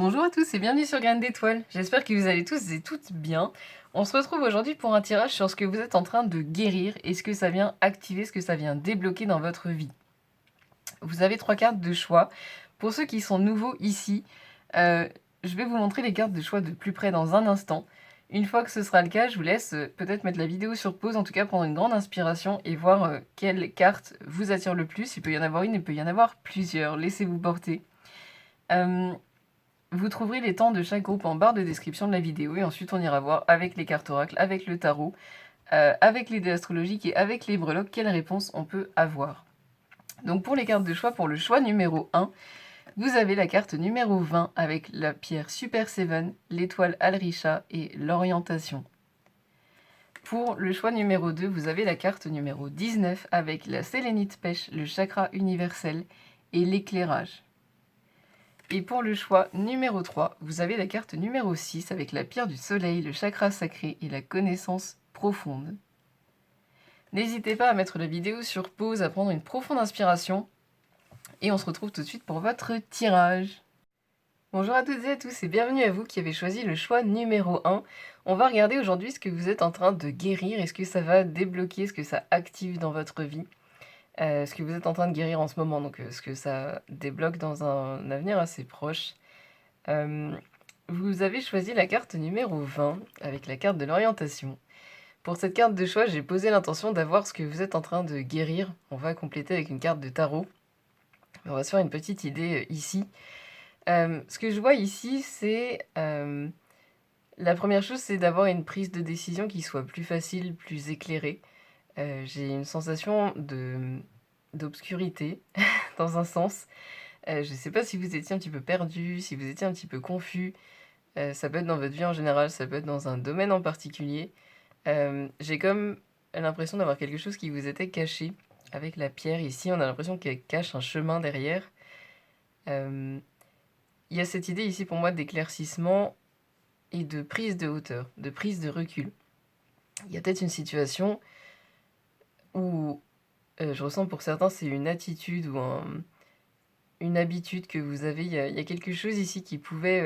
Bonjour à tous et bienvenue sur Graines d'étoiles. J'espère que vous allez tous et toutes bien. On se retrouve aujourd'hui pour un tirage sur ce que vous êtes en train de guérir et ce que ça vient activer, ce que ça vient débloquer dans votre vie. Vous avez 3 cartes de choix. Pour ceux qui sont nouveaux ici, je vais vous montrer les cartes de choix de plus près dans un instant. Une fois que ce sera le cas, je vous laisse peut-être mettre la vidéo sur pause, en tout cas prendre une grande inspiration et voir quelle carte vous attire le plus. Il peut y en avoir une, il peut y en avoir plusieurs. Laissez-vous porter. Vous trouverez les temps de chaque groupe en barre de description de la vidéo et ensuite on ira voir avec les cartes oracles, avec le tarot, avec les dés astrologiques et avec les breloques quelles réponses on peut avoir. Donc pour les cartes de choix, pour le choix numéro 1, vous avez la carte numéro 20 avec la pierre Super Seven, l'étoile Alrisha et l'orientation. Pour le choix numéro 2, vous avez la carte numéro 19 avec la sélénite pêche, le chakra universel et l'éclairage. Et pour le choix numéro 3, vous avez la carte numéro 6 avec la pierre du soleil, le chakra sacré et la connaissance profonde. N'hésitez pas à mettre la vidéo sur pause, à prendre une profonde inspiration. Et on se retrouve tout de suite pour votre tirage. Bonjour à toutes et à tous et bienvenue à vous qui avez choisi le choix numéro 1. On va regarder aujourd'hui ce que vous êtes en train de guérir, est-ce que ça va débloquer, ce que ça active dans votre vie. Ce que vous êtes en train de guérir en ce moment, donc ce que ça débloque dans un avenir assez proche. Vous avez choisi la carte numéro 20 avec la carte de l'orientation. Pour cette carte de choix, j'ai posé l'intention d'avoir ce que vous êtes en train de guérir. On va compléter avec une carte de tarot. On va se faire une petite idée ici. Ce que je vois ici, c'est... la première chose, c'est d'avoir une prise de décision qui soit plus facile, plus éclairée. J'ai une sensation d'obscurité, dans un sens. Je ne sais pas si vous étiez un petit peu perdu, si vous étiez un petit peu confus. Ça peut être dans votre vie en général, ça peut être dans un domaine en particulier. J'ai comme l'impression d'avoir quelque chose qui vous était caché. Avec la pierre ici, on a l'impression qu'elle cache un chemin derrière. Il y a cette idée ici pour moi d'éclaircissement et de prise de hauteur, de prise de recul. Il y a peut-être une situation où je ressens pour certains c'est une attitude ou une habitude que vous avez. Il y a quelque chose ici qui pouvait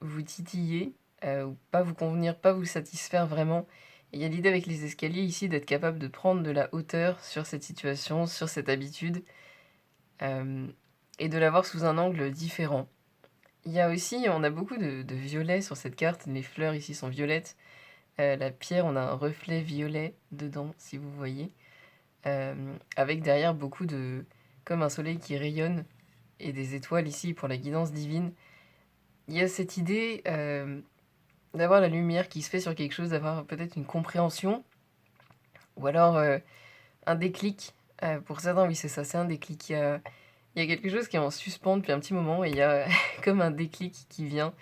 vous titiller, ou pas vous convenir, pas vous satisfaire vraiment. Et il y a l'idée avec les escaliers ici d'être capable de prendre de la hauteur sur cette situation, sur cette habitude, et de la voir sous un angle différent. Il y a aussi, on a beaucoup de violet sur cette carte, les fleurs ici sont violettes. La pierre, on a un reflet violet dedans, si vous voyez. Avec derrière beaucoup comme un soleil qui rayonne, et des étoiles ici pour la guidance divine. Il y a cette idée d'avoir la lumière qui se fait sur quelque chose, d'avoir peut-être une compréhension, ou alors un déclic. Pour certains, oui, c'est ça, c'est un déclic. Il y a quelque chose qui est en suspens depuis un petit moment, et il y a comme un déclic qui vient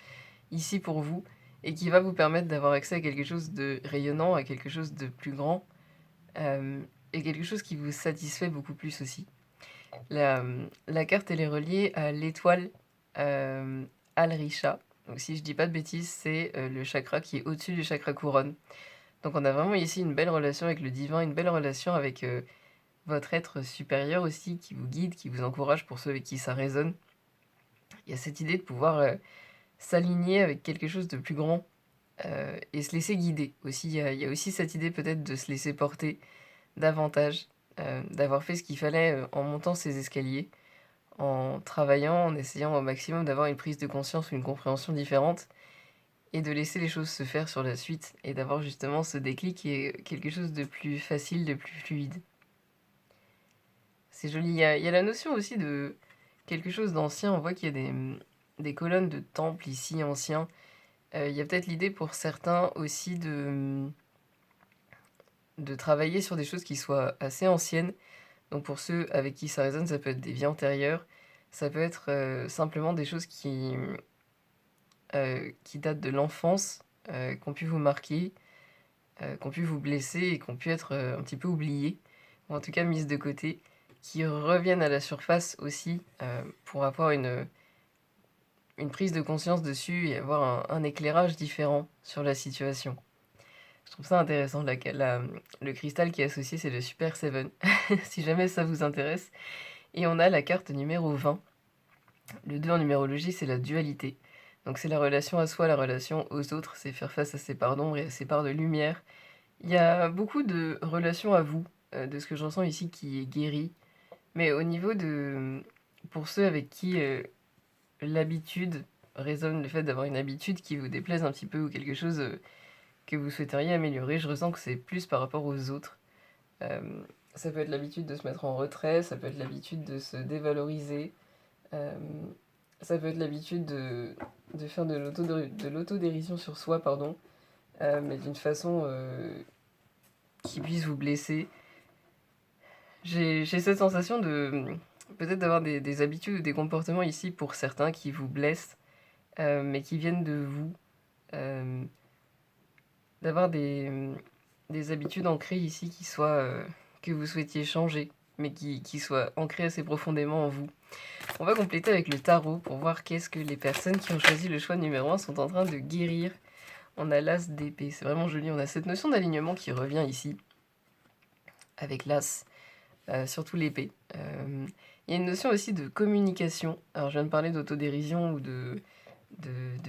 ici pour vous, et qui va vous permettre d'avoir accès à quelque chose de rayonnant, à quelque chose de plus grand, et quelque chose qui vous satisfait beaucoup plus aussi. La carte, elle est reliée à l'étoile Alrisha. Donc si je dis pas de bêtises, c'est le chakra qui est au-dessus du chakra couronne. Donc on a vraiment ici une belle relation avec le divin, une belle relation avec votre être supérieur aussi, qui vous guide, qui vous encourage pour ceux avec qui ça résonne. Il y a cette idée de pouvoir s'aligner avec quelque chose de plus grand et se laisser guider aussi. Il y a aussi cette idée peut-être de se laisser porter davantage, d'avoir fait ce qu'il fallait en montant ces escaliers, en travaillant, en essayant au maximum d'avoir une prise de conscience ou une compréhension différente, et de laisser les choses se faire sur la suite, et d'avoir justement ce déclic qui est quelque chose de plus facile, de plus fluide. C'est joli. Il y a la notion aussi de quelque chose d'ancien. On voit qu'il y a des colonnes de temples ici anciens. Il y a peut-être l'idée pour certains aussi de travailler sur des choses qui soient assez anciennes. Donc pour ceux avec qui ça résonne, ça peut être des vies antérieures, ça peut être simplement des choses qui datent de l'enfance, qui ont pu vous marquer, qui ont pu vous blesser et qui ont pu être un petit peu oubliées, ou en tout cas mises de côté, qui reviennent à la surface aussi pour avoir une prise de conscience dessus et avoir un éclairage différent sur la situation. Je trouve ça intéressant. Le cristal qui est associé, c'est le Super Seven, si jamais ça vous intéresse. Et on a la carte numéro 20 Le 2 en numérologie, c'est la dualité. Donc c'est la relation à soi, la relation aux autres, c'est faire face à ses parts d'ombre et à ses parts de lumière. Il y a beaucoup de relations à vous, de ce que je ressens ici, qui est guéri. Mais au niveau de... Pour ceux avec qui l'habitude résonne, le fait d'avoir une habitude qui vous déplaise un petit peu ou quelque chose que vous souhaiteriez améliorer, je ressens que c'est plus par rapport aux autres. Euh, Ça peut être l'habitude de se mettre en retrait, ça peut être l'habitude de se dévaloriser, euh, ça peut être l'habitude de faire de l'autodérision sur soi, pardon, mais d'une façon qui puisse vous blesser. J'ai cette sensation de peut-être d'avoir des habitudes ou des comportements ici pour certains qui vous blessent, mais qui viennent de vous. Euh, D'avoir des habitudes ancrées ici qui soient que vous souhaitiez changer, mais qui soient ancrées assez profondément en vous. On va compléter avec le tarot pour voir qu'est-ce que les personnes qui ont choisi le choix numéro 1 sont en train de guérir. On a l'as d'épée, c'est vraiment joli. On a cette notion d'alignement qui revient ici, avec l'as, surtout l'épée. Il y a une notion aussi de communication. Alors je viens de parler d'autodérision ou de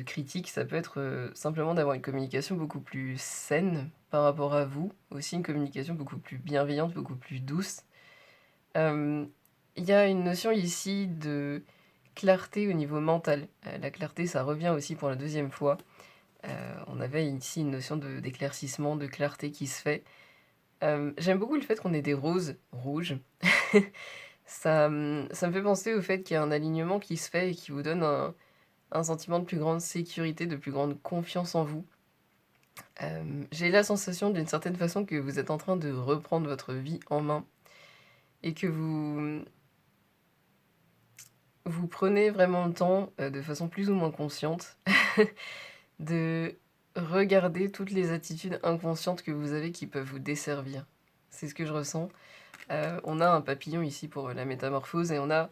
critique, ça peut être simplement d'avoir une communication beaucoup plus saine par rapport à vous, aussi une communication beaucoup plus bienveillante, beaucoup plus douce. Il y a une notion ici de clarté au niveau mental. La clarté, ça revient aussi pour la deuxième fois. On avait ici une notion d'éclaircissement, de clarté qui se fait. J'aime beaucoup le fait qu'on ait des roses rouges. Ça me fait penser au fait qu'il y a un alignement qui se fait et qui vous donne un sentiment de plus grande sécurité, de plus grande confiance en vous. J'ai la sensation d'une certaine façon que vous êtes en train de reprendre votre vie en main et que vous prenez vraiment le temps, de façon plus ou moins consciente, de regarder toutes les attitudes inconscientes que vous avez qui peuvent vous desservir. C'est ce que je ressens. On a un papillon ici pour la métamorphose et on a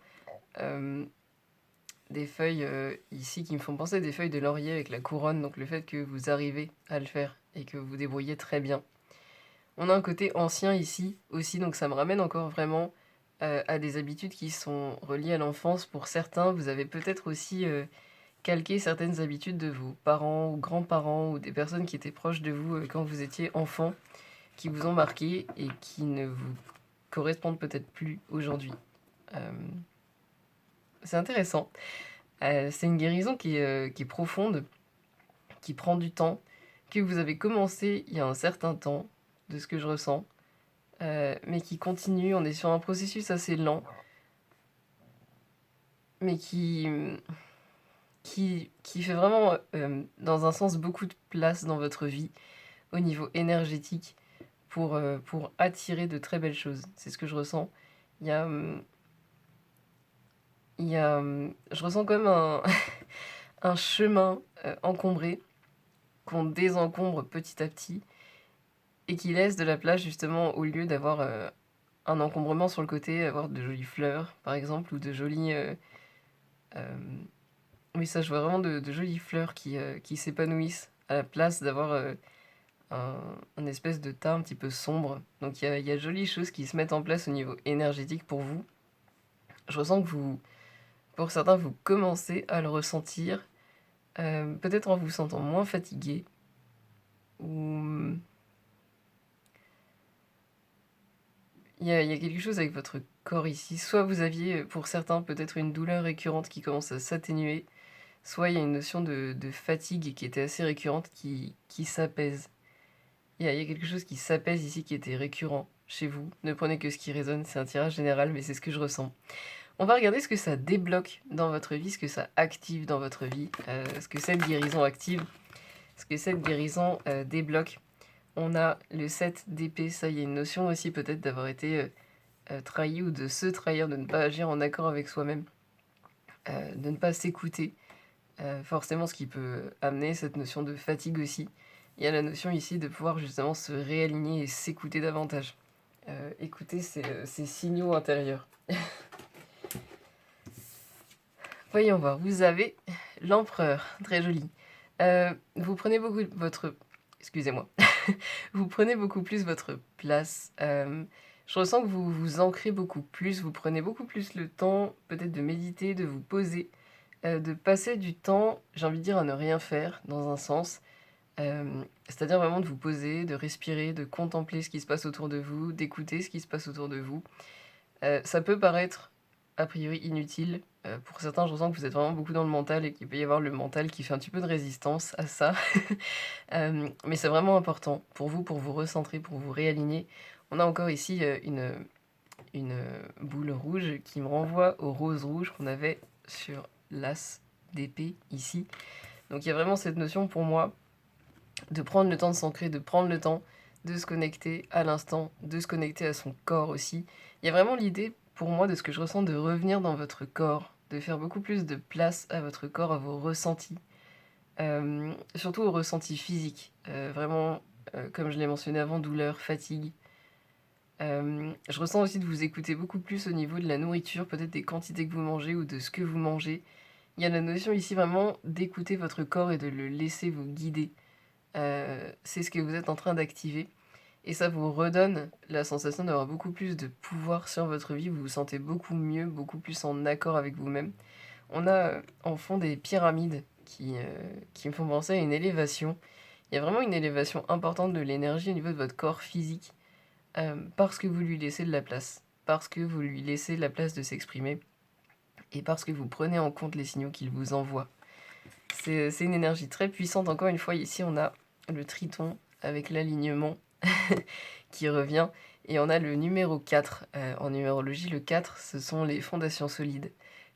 des feuilles ici qui me font penser à des feuilles de laurier avec la couronne, donc le fait que vous arrivez à le faire et que vous débrouillez très bien. On a un côté ancien ici aussi, donc ça me ramène encore vraiment à des habitudes qui sont reliées à l'enfance. Pour certains, vous avez peut-être aussi calqué certaines habitudes de vos parents ou grands-parents ou des personnes qui étaient proches de vous quand vous étiez enfant, qui vous ont marqué et qui ne vous correspondent peut-être plus aujourd'hui. C'est intéressant. C'est une guérison qui est profonde, qui prend du temps, que vous avez commencé il y a un certain temps, de ce que je ressens, mais qui continue. On est sur un processus assez lent, mais qui fait vraiment, dans un sens, beaucoup de place dans votre vie, au niveau énergétique, pour attirer de très belles choses. C'est ce que je ressens. Il y a, je ressens comme un chemin encombré qu'on désencombre petit à petit et qui laisse de la place justement au lieu d'avoir un encombrement sur le côté, avoir de jolies fleurs par exemple ou de jolies... oui ça je vois vraiment de jolies fleurs qui s'épanouissent à la place d'avoir un espèce de tas un petit peu sombre. Donc il y a de jolies choses qui se mettent en place au niveau énergétique pour vous. Je ressens que vous, pour certains, vous commencez à le ressentir, peut-être en vous sentant moins fatigué ou il y a quelque chose avec votre corps ici. Soit vous aviez, pour certains, peut-être une douleur récurrente qui commence à s'atténuer, soit il y a une notion de fatigue qui était assez récurrente qui s'apaise. Il y a quelque chose qui s'apaise ici qui était récurrent chez vous. Ne prenez que ce qui résonne, c'est un tirage général, mais c'est ce que je ressens. On va regarder ce que ça débloque dans votre vie, ce que ça active dans votre vie, ce que cette guérison active, ce que cette guérison débloque. On a le 7 d'épée, ça il y a une notion aussi peut-être d'avoir été trahi ou de se trahir, de ne pas agir en accord avec soi-même, de ne pas s'écouter. Forcément, ce qui peut amener cette notion de fatigue aussi. Il y a la notion ici de pouvoir justement se réaligner et s'écouter davantage. Écouter ses signaux intérieurs. Voyons voir, vous avez l'empereur, très joli. Vous prenez beaucoup votre... Excusez-moi. Vous prenez beaucoup plus votre place. Je ressens que vous vous ancrez beaucoup plus, vous prenez beaucoup plus le temps peut-être de méditer, de vous poser, de passer du temps, j'ai envie de dire, à ne rien faire, dans un sens. C'est-à-dire vraiment de vous poser, de respirer, de contempler ce qui se passe autour de vous, d'écouter ce qui se passe autour de vous. Ça peut paraître a priori inutile. Pour certains, je ressens que vous êtes vraiment beaucoup dans le mental et qu'il peut y avoir le mental qui fait un petit peu de résistance à ça. Mais c'est vraiment important pour vous, pour vous recentrer, pour vous réaligner. On a encore ici une boule rouge qui me renvoie au rose rouge qu'on avait sur l'as d'épée ici. Donc il y a vraiment cette notion pour moi de prendre le temps de s'ancrer, de prendre le temps de se connecter à l'instant, de se connecter à son corps aussi. Il y a vraiment l'idée, pour moi, de ce que je ressens, de revenir dans votre corps, de faire beaucoup plus de place à votre corps, à vos ressentis, surtout aux ressentis physiques. Vraiment, comme je l'ai mentionné avant, douleur, fatigue. Je ressens aussi de vous écouter beaucoup plus au niveau de la nourriture, peut-être des quantités que vous mangez ou de ce que vous mangez. Il y a la notion ici vraiment d'écouter votre corps et de le laisser vous guider. C'est ce que vous êtes en train d'activer. Et ça vous redonne la sensation d'avoir beaucoup plus de pouvoir sur votre vie. Vous vous sentez beaucoup mieux, beaucoup plus en accord avec vous-même. On a en fond des pyramides qui me font penser à une élévation. Il y a vraiment une élévation importante de l'énergie au niveau de votre corps physique parce que vous lui laissez de la place. Parce que vous lui laissez de la place de s'exprimer. Et parce que vous prenez en compte les signaux qu'il vous envoie. C'est une énergie très puissante. Encore une fois, ici, on a le triton avec l'alignement qui revient. Et on a le numéro 4. En numérologie, le 4, ce sont les fondations solides,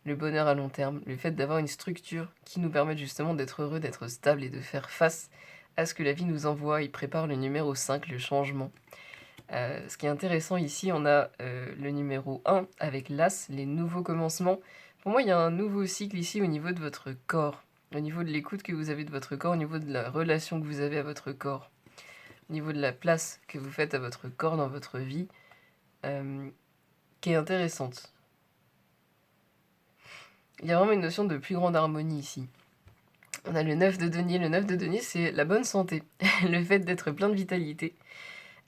le bonheur à long terme, le fait d'avoir une structure qui nous permet justement d'être heureux, d'être stable et de faire face à ce que la vie nous envoie. Il prépare le numéro 5, le changement. Ce qui est intéressant ici, on a le numéro 1 avec l'As, les nouveaux commencements. Pour moi, il y a un nouveau cycle ici au niveau de votre corps, au niveau de l'écoute que vous avez de votre corps, au niveau de la relation que vous avez à votre corps, au niveau de la place que vous faites à votre corps dans votre vie, qui est intéressante. Il y a vraiment une notion de plus grande harmonie ici. On a le 9 de denier. Le 9 de denier, c'est la bonne santé, le fait d'être plein de vitalité.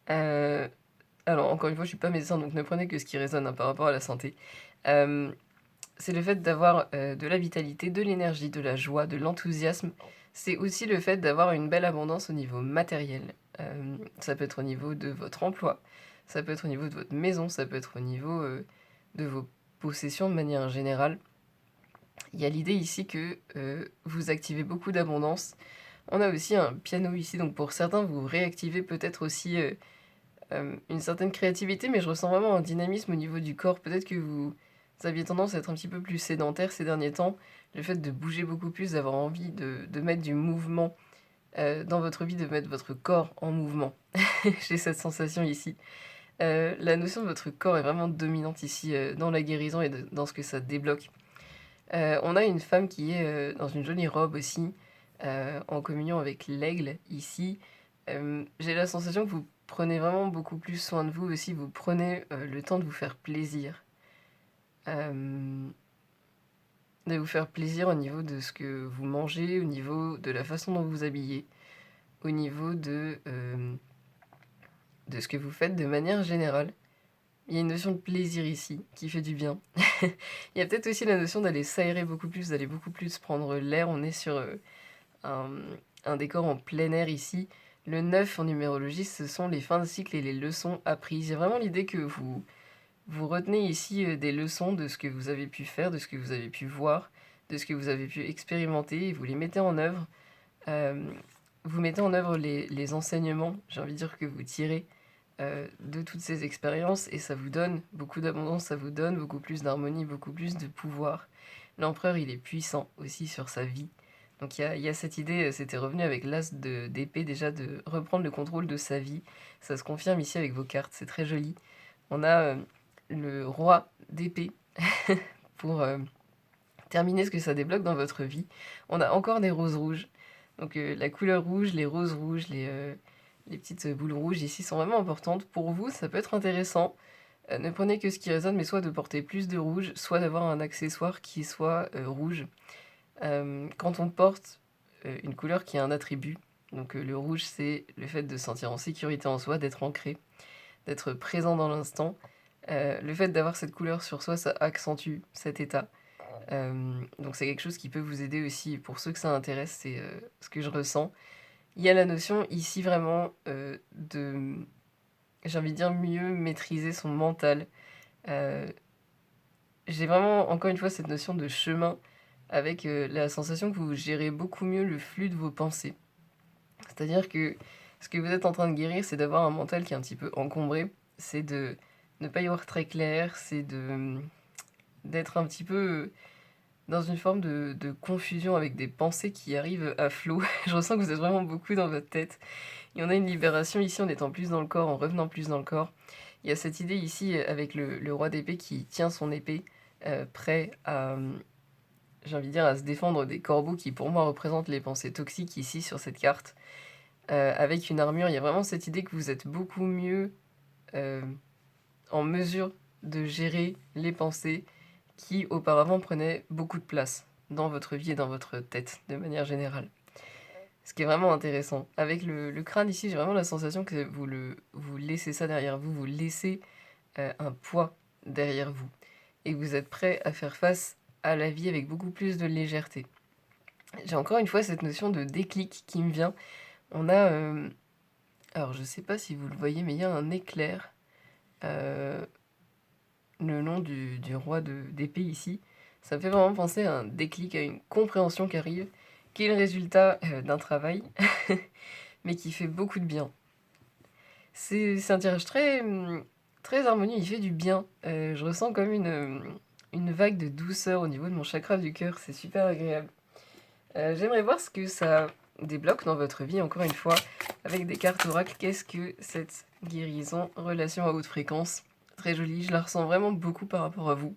Alors, encore une fois, je suis pas médecin, donc ne prenez que ce qui résonne par rapport à la santé. C'est le fait d'avoir de la vitalité, de l'énergie, de la joie, de l'enthousiasme. C'est aussi le fait d'avoir une belle abondance au niveau matériel. Ça peut être au niveau de votre emploi, ça peut être au niveau de votre maison, ça peut être au niveau de vos possessions de manière générale. Il y a l'idée ici que vous activez beaucoup d'abondance. On a aussi un piano ici, donc pour certains, vous réactivez peut-être aussi une certaine créativité, mais je ressens vraiment un dynamisme au niveau du corps. Peut-être que vous aviez tendance à être un petit peu plus sédentaire ces derniers temps. Le fait de bouger beaucoup plus, d'avoir envie de mettre du mouvement dans votre vie, de mettre votre corps en mouvement. J'ai cette sensation ici. La notion de votre corps est vraiment dominante ici dans la guérison et dans ce que ça débloque. On a une femme qui est dans une jolie robe aussi, en communion avec l'aigle ici. J'ai la sensation que vous prenez vraiment beaucoup plus soin de vous aussi, vous prenez le temps de vous faire plaisir. De vous faire plaisir au niveau de ce que vous mangez, au niveau de la façon dont vous vous habillez, au niveau de ce que vous faites de manière générale. Il y a une notion de plaisir ici qui fait du bien. Il y a peut-être aussi la notion d'aller s'aérer beaucoup plus, d'aller beaucoup plus prendre l'air. On est sur un décor en plein air ici. Le 9 en numérologie, ce sont les fins de cycle et les leçons apprises. Il y a vraiment l'idée que vous retenez ici des leçons de ce que vous avez pu faire, de ce que vous avez pu voir, de ce que vous avez pu expérimenter, et vous les mettez en œuvre. Vous mettez en œuvre les enseignements, j'ai envie de dire, que vous tirez de toutes ces expériences, et ça vous donne beaucoup d'abondance, ça vous donne beaucoup plus d'harmonie, beaucoup plus de pouvoir. L'empereur, il est puissant aussi sur sa vie. Donc il y a cette idée, c'était revenu avec l'as d'épée déjà, de reprendre le contrôle de sa vie. Ça se confirme ici avec vos cartes, c'est très joli. On a le roi d'épée pour terminer ce que ça débloque dans votre vie. On a encore des roses rouges. Donc la couleur rouge, les roses rouges, les petites boules rouges ici sont vraiment importantes. Pour vous, ça peut être intéressant. Ne prenez que ce qui résonne, mais soit de porter plus de rouge, soit d'avoir un accessoire qui soit rouge. Quand on porte une couleur qui a un attribut, donc le rouge, c'est le fait de se sentir en sécurité en soi, d'être ancré, d'être présent dans l'instant. Le fait d'avoir cette couleur sur soi, ça accentue cet état. Donc c'est quelque chose qui peut vous aider aussi. Pour ceux que ça intéresse, c'est ce que je ressens. Il y a la notion ici vraiment de, j'ai envie de dire, mieux maîtriser son mental. Euh, j'ai vraiment, encore une fois, cette notion de chemin avec la sensation que vous gérez beaucoup mieux le flux de vos pensées. C'est-à-dire que ce que vous êtes en train de guérir, c'est d'avoir un mental qui est un petit peu encombré, c'est de ne pas y voir très clair, c'est d'être un petit peu dans une forme de confusion avec des pensées qui arrivent à flot. Je ressens que vous êtes vraiment beaucoup dans votre tête. Et on a une libération ici en étant plus dans le corps, en revenant plus dans le corps. Il y a cette idée ici avec le roi d'épée qui tient son épée, prêt à, j'ai envie de dire, à se défendre des corbeaux qui pour moi représentent les pensées toxiques ici sur cette carte. Avec une armure, il y a vraiment cette idée que vous êtes beaucoup mieux euh, en mesure de gérer les pensées qui auparavant prenaient beaucoup de place dans votre vie et dans votre tête de manière générale. Ce qui est vraiment intéressant. Avec le crâne ici, j'ai vraiment la sensation que vous laissez ça derrière vous, vous laissez un poids derrière vous. Et que vous êtes prêt à faire face à la vie avec beaucoup plus de légèreté. J'ai encore une fois cette notion de déclic qui me vient. On a... alors je sais pas si vous le voyez, mais il y a un éclair. Le nom du roi d'épée ici. Ça me fait vraiment penser à un déclic, à une compréhension qui arrive, qui est le résultat d'un travail, mais qui fait beaucoup de bien. C'est un tirage très harmonieux, il fait du bien. Je ressens comme une vague de douceur au niveau de mon chakra du cœur, c'est super agréable. J'aimerais voir ce que ça débloque dans votre vie, encore une fois, avec des cartes oracles. Qu'est-ce que cette guérison, relation à haute fréquence? Très jolie, je la ressens vraiment beaucoup par rapport à vous.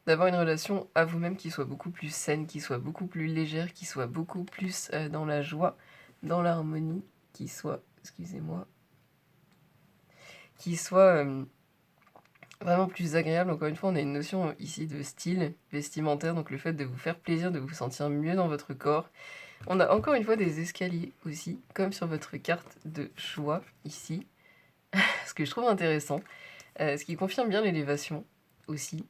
D'avoir une relation à vous-même qui soit beaucoup plus saine, qui soit beaucoup plus légère, qui soit beaucoup plus dans la joie, dans l'harmonie, qui soit, excusez-moi, qui soit vraiment plus agréable. Encore une fois, on a une notion ici de style vestimentaire, donc le fait de vous faire plaisir, de vous sentir mieux dans votre corps. On a encore une fois des escaliers aussi, comme sur votre carte de choix ici, ce que je trouve intéressant, ce qui confirme bien l'élévation aussi.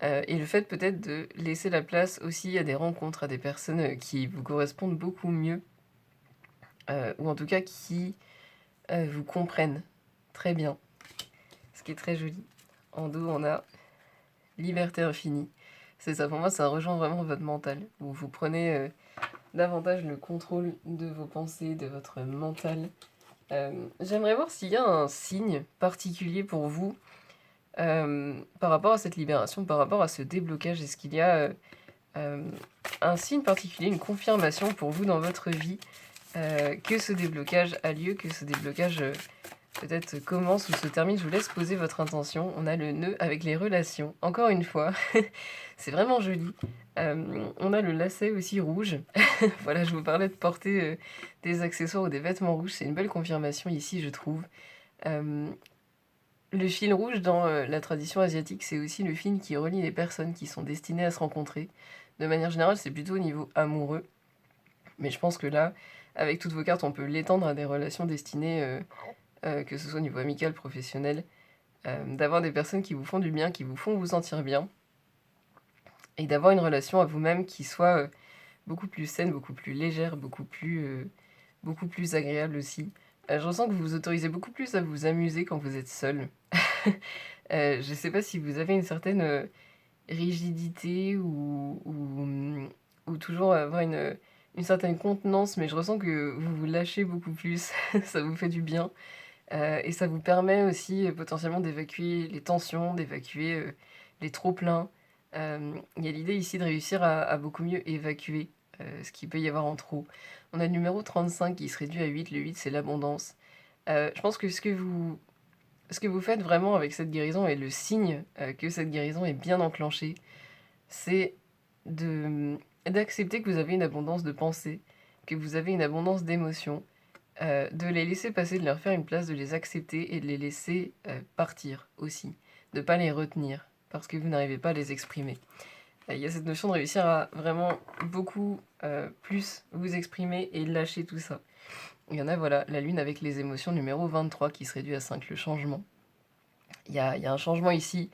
Et le fait peut-être de laisser la place aussi à des rencontres, à des personnes qui vous correspondent beaucoup mieux, ou en tout cas qui vous comprennent très bien, ce qui est très joli. En dos, on a liberté infinie. C'est ça, pour moi, ça rejoint vraiment votre mental, où vous prenez davantage le contrôle de vos pensées, de votre mental. J'aimerais voir s'il y a un signe particulier pour vous par rapport à cette libération, par rapport à ce déblocage. Est-ce qu'il y a un signe particulier, une confirmation pour vous dans votre vie que ce déblocage a lieu, que ce déblocage peut-être commence ou se termine? Je vous laisse poser votre intention. On a le nœud avec les relations. Encore une fois, c'est vraiment joli. On a le lacet aussi rouge. Voilà, je vous parlais de porter des accessoires ou des vêtements rouges. C'est une belle confirmation ici, je trouve. Le fil rouge dans la tradition asiatique, c'est aussi le fil qui relie les personnes qui sont destinées à se rencontrer. De manière générale, c'est plutôt au niveau amoureux. Mais je pense que là, avec toutes vos cartes, on peut l'étendre à des relations destinées, que ce soit au niveau amical, professionnel, d'avoir des personnes qui vous font du bien, qui vous font vous sentir bien, et d'avoir une relation à vous-même qui soit beaucoup plus saine, beaucoup plus légère, beaucoup plus agréable aussi. Je ressens que vous vous autorisez beaucoup plus à vous amuser quand vous êtes seul. Je sais pas si vous avez une certaine rigidité ou toujours avoir une certaine contenance, mais je ressens que vous vous lâchez beaucoup plus, ça vous fait du bien. Et ça vous permet aussi potentiellement d'évacuer les tensions, d'évacuer les trop-pleins. Il y a l'idée ici de réussir à beaucoup mieux évacuer ce qu'il peut y avoir en trop. On a le numéro 35 qui se réduit à 8. Le 8, c'est l'abondance. Je pense que ce que vous faites vraiment avec cette guérison et le signe que cette guérison est bien enclenchée, c'est d'accepter que vous avez une abondance de pensées, que vous avez une abondance d'émotions, de les laisser passer, de leur faire une place, de les accepter et de les laisser partir aussi, de ne pas les retenir parce que vous n'arrivez pas à les exprimer. Il y a cette notion de réussir à vraiment beaucoup plus vous exprimer et lâcher tout ça. Il y en a, voilà, la lune avec les émotions numéro 23 qui se réduit à 5, le changement. Il y a un changement ici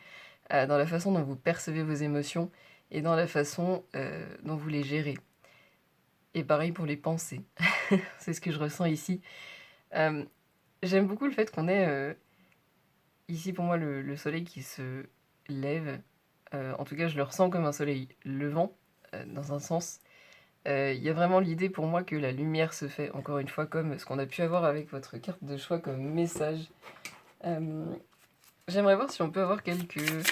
dans la façon dont vous percevez vos émotions et dans la façon dont vous les gérez. Et pareil pour les pensées. C'est ce que je ressens ici. Euh, J'aime beaucoup le fait qu'on ait ici pour moi le soleil qui se lève. En tout cas, je le ressens comme un soleil levant, dans un sens. Il y a vraiment l'idée pour moi que la lumière se fait, encore une fois, comme ce qu'on a pu avoir avec votre carte de choix comme message. Euh, J'aimerais voir si on peut avoir quelques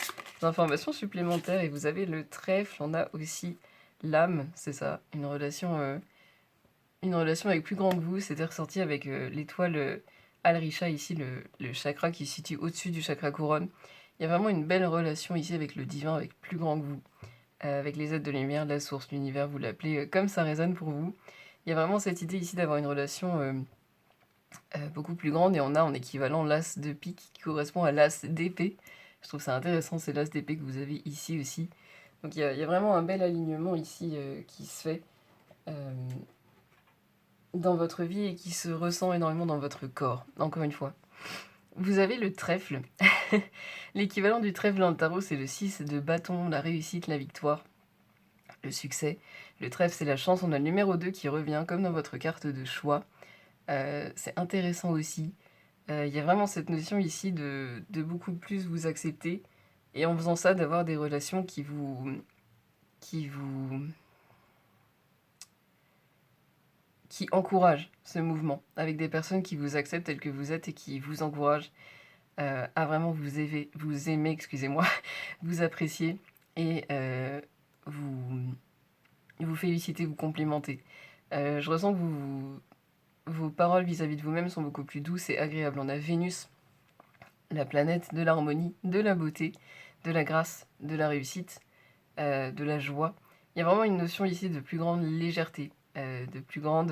informations supplémentaires. Et vous avez le trèfle, on a aussi l'âme, c'est ça, une relation avec plus grand que vous. C'était ressorti avec l'étoile Alrisha ici, le chakra qui se situe au-dessus du chakra couronne. Il y a vraiment une belle relation ici avec le divin, avec plus grand que vous. Avec les êtres de lumière, la source, l'univers, vous l'appelez comme ça résonne pour vous. Il y a vraiment cette idée ici d'avoir une relation beaucoup plus grande, et on a en équivalent l'as de pique qui correspond à l'as d'épée. Je trouve ça intéressant, c'est l'as d'épée que vous avez ici aussi. Donc il y a vraiment un bel alignement ici qui se fait euh, dans votre vie et qui se ressent énormément dans votre corps, encore une fois. Vous avez le trèfle. L'équivalent du trèfle dans le tarot, c'est le 6 de bâton, la réussite, la victoire, le succès. Le trèfle, c'est la chance. On a le numéro 2 qui revient, comme dans votre carte de choix. C'est intéressant aussi. Il y a vraiment cette notion ici de beaucoup plus vous accepter. Et en faisant ça, d'avoir des relations qui encouragent ce mouvement. Avec des personnes qui vous acceptent tel que vous êtes et qui vous encouragent à vraiment vous aimer, excusez-moi, vous apprécier et vous, vous féliciter, vous complimenter. Je ressens que vos paroles vis-à-vis de vous-même sont beaucoup plus douces et agréables. On a Vénus, la planète de l'harmonie, de la beauté, de la grâce, de la réussite, de la joie. Il y a vraiment une notion ici de plus grande légèreté, de plus grande...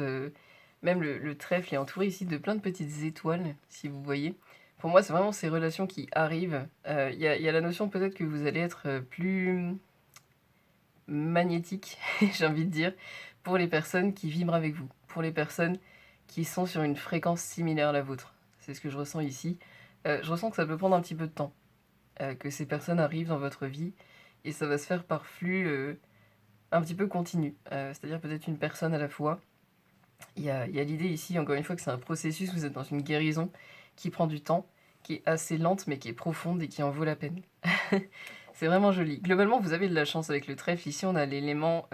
même le trèfle est entouré ici de plein de petites étoiles, si vous voyez. Pour moi, c'est vraiment ces relations qui arrivent. Il y a la notion peut-être que vous allez être plus magnétique, j'ai envie de dire, pour les personnes qui vibrent avec vous, pour les personnes qui sont sur une fréquence similaire à la vôtre. C'est ce que je ressens ici. Je ressens que ça peut prendre un petit peu de temps, que ces personnes arrivent dans votre vie, et ça va se faire par flux un petit peu continu, c'est-à-dire peut-être une personne à la fois. Il y a l'idée ici, encore une fois, que c'est un processus, vous êtes dans une guérison qui prend du temps, qui est assez lente, mais qui est profonde et qui en vaut la peine. C'est vraiment joli. Globalement, vous avez de la chance avec le trèfle. Ici, on a l'élément,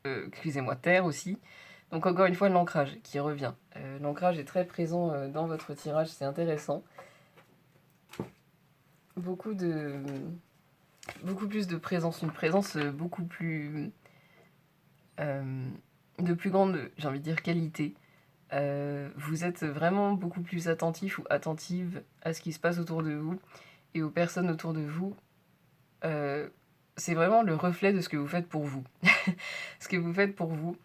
excusez-moi, terre aussi. Donc encore une fois, l'ancrage qui revient. L'ancrage est très présent dans votre tirage, c'est intéressant. Beaucoup plus de présence, une présence beaucoup plus... de plus grande, j'ai envie de dire, qualité. Vous êtes vraiment beaucoup plus attentif ou attentive à ce qui se passe autour de vous et aux personnes autour de vous. C'est vraiment le reflet de ce que vous faites pour vous. Ce que vous faites pour vous,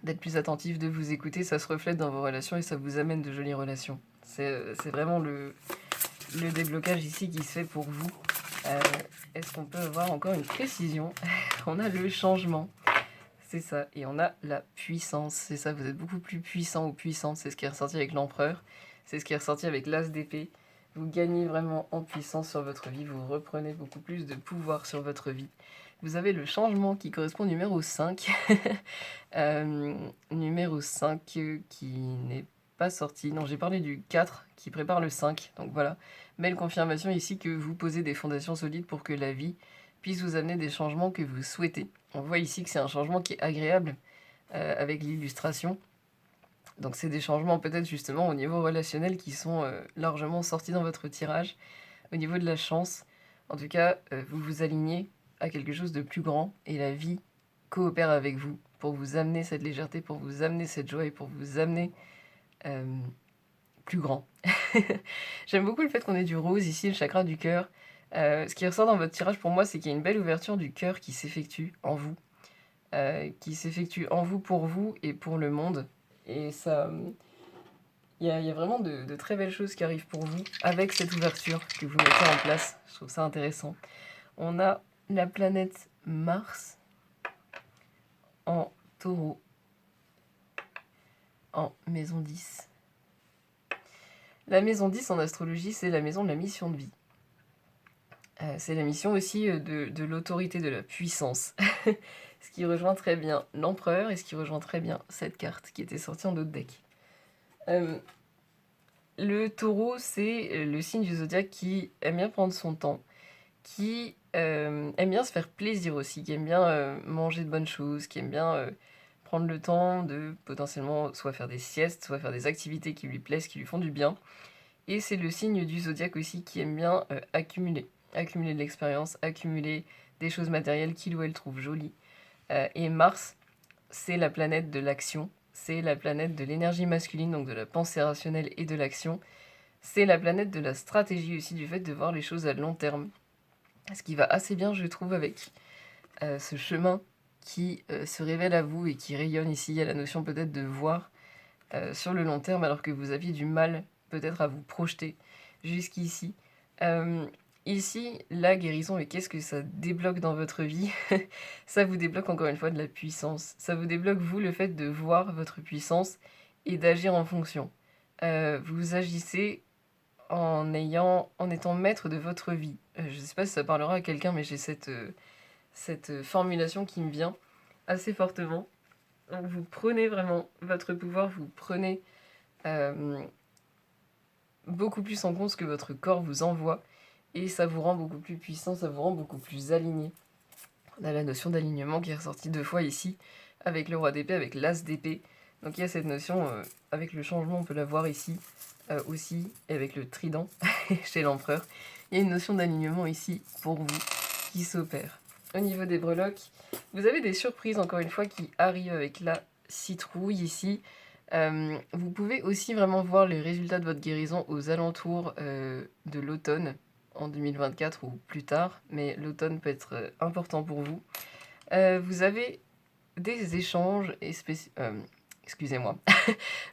d'être plus attentif, de vous écouter, ça se reflète dans vos relations et ça vous amène de jolies relations. C'est vraiment le déblocage ici qui se fait pour vous. Est-ce qu'on peut avoir encore une précision? On a le changement. C'est ça. Et on a la puissance. C'est ça, vous êtes beaucoup plus puissant ou puissante. C'est ce qui est ressorti avec l'empereur. C'est ce qui est ressorti avec l'as d'épée. Vous gagnez vraiment en puissance sur votre vie. Vous reprenez beaucoup plus de pouvoir sur votre vie. Vous avez le changement qui correspond au numéro 5. Numéro 5 qui n'est pas sorti. Non, j'ai parlé du 4 qui prépare le 5. Donc voilà. Belle confirmation ici que vous posez des fondations solides pour que la vie puisse vous amener des changements que vous souhaitez. On voit ici que c'est un changement qui est agréable avec l'illustration. Donc c'est des changements peut-être justement au niveau relationnel qui sont largement sortis dans votre tirage. Au niveau de la chance, en tout cas, vous vous alignez à quelque chose de plus grand et la vie coopère avec vous pour vous amener cette légèreté, pour vous amener cette joie et pour vous amener plus grand. J'aime beaucoup le fait qu'on ait du rose ici, le chakra du cœur. Ce qui ressort dans votre tirage pour moi, c'est qu'il y a une belle ouverture du cœur qui s'effectue en vous. Qui s'effectue en vous, pour vous et pour le monde. Et ça, il y a vraiment de très belles choses qui arrivent pour vous avec cette ouverture que vous mettez en place. Je trouve ça intéressant. On a la planète Mars en taureau, en maison 10. La maison 10 en astrologie, c'est la maison de la mission de vie. C'est la mission aussi de l'autorité, de la puissance. Ce qui rejoint très bien l'empereur et ce qui rejoint très bien cette carte qui était sortie en d'autres decks. Le taureau, c'est le signe du zodiaque qui aime bien prendre son temps, qui aime bien se faire plaisir aussi, qui aime bien manger de bonnes choses, qui aime bien prendre le temps de potentiellement soit faire des siestes, soit faire des activités qui lui plaisent, qui lui font du bien. Et c'est le signe du zodiaque aussi qui aime bien accumuler de l'expérience, accumuler des choses matérielles qu'il ou elle trouve jolies. Et Mars, c'est la planète de l'action, c'est la planète de l'énergie masculine, donc de la pensée rationnelle et de l'action. C'est la planète de la stratégie aussi, du fait de voir les choses à long terme. Ce qui va assez bien, je trouve, avec ce chemin qui se révèle à vous et qui rayonne ici. Il y a la notion peut-être de voir sur le long terme, alors que vous aviez du mal peut-être à vous projeter jusqu'ici. Ici, la guérison, et qu'est-ce que ça débloque dans votre vie? Ça vous débloque encore une fois de la puissance. Ça vous débloque, vous, le fait de voir votre puissance et d'agir en fonction. Vous agissez en étant maître de votre vie. Je ne sais pas si ça parlera à quelqu'un, mais j'ai cette formulation qui me vient assez fortement. Donc vous prenez vraiment votre pouvoir, vous prenez beaucoup plus en compte ce que votre corps vous envoie, et ça vous rend beaucoup plus puissant, ça vous rend beaucoup plus aligné. On a la notion d'alignement qui est ressortie 2 fois ici, avec le roi d'épée, avec l'as d'épée. Donc il y a cette notion, avec le changement, on peut la voir ici aussi, et avec le trident chez l'empereur. Il y a une notion d'alignement ici pour vous qui s'opère. Au niveau des breloques, vous avez des surprises encore une fois qui arrivent avec la citrouille ici. Vous pouvez aussi vraiment voir les résultats de votre guérison aux alentours de l'automne en 2024 ou plus tard, mais l'automne peut être important pour vous. Vous avez des échanges, excusez-moi,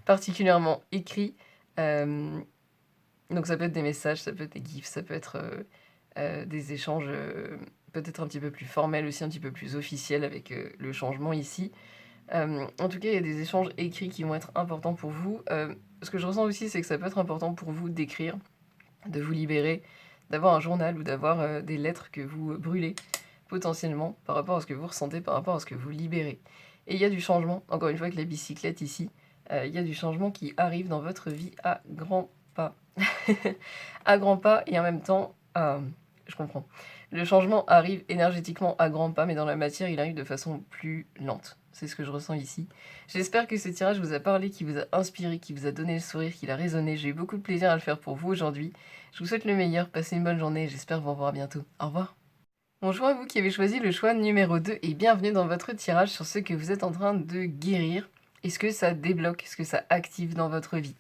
particulièrement écrits. Donc ça peut être des messages, ça peut être des gifs, ça peut être des échanges peut-être un petit peu plus formels aussi, un petit peu plus officiels avec le changement ici. En tout cas, il y a des échanges écrits qui vont être importants pour vous. Ce que je ressens aussi, c'est que ça peut être important pour vous d'écrire, de vous libérer, d'avoir un journal ou d'avoir des lettres que vous brûlez potentiellement par rapport à ce que vous ressentez, par rapport à ce que vous libérez. Et il y a du changement, encore une fois avec la bicyclette ici, il y a du changement qui arrive dans votre vie à grands pas. À grands pas et en même temps, je comprends. Le changement arrive énergétiquement à grands pas, mais dans la matière, il arrive de façon plus lente. C'est ce que je ressens ici. J'espère que ce tirage vous a parlé, qui vous a inspiré, qui vous a donné le sourire, qu'il a résonné. J'ai eu beaucoup de plaisir à le faire pour vous aujourd'hui. Je vous souhaite le meilleur, passez une bonne journée et j'espère vous revoir bientôt. Au revoir. Bonjour à vous qui avez choisi le choix numéro 2 et bienvenue dans votre tirage sur ce que vous êtes en train de guérir et ce que ça débloque, ce que ça active dans votre vie.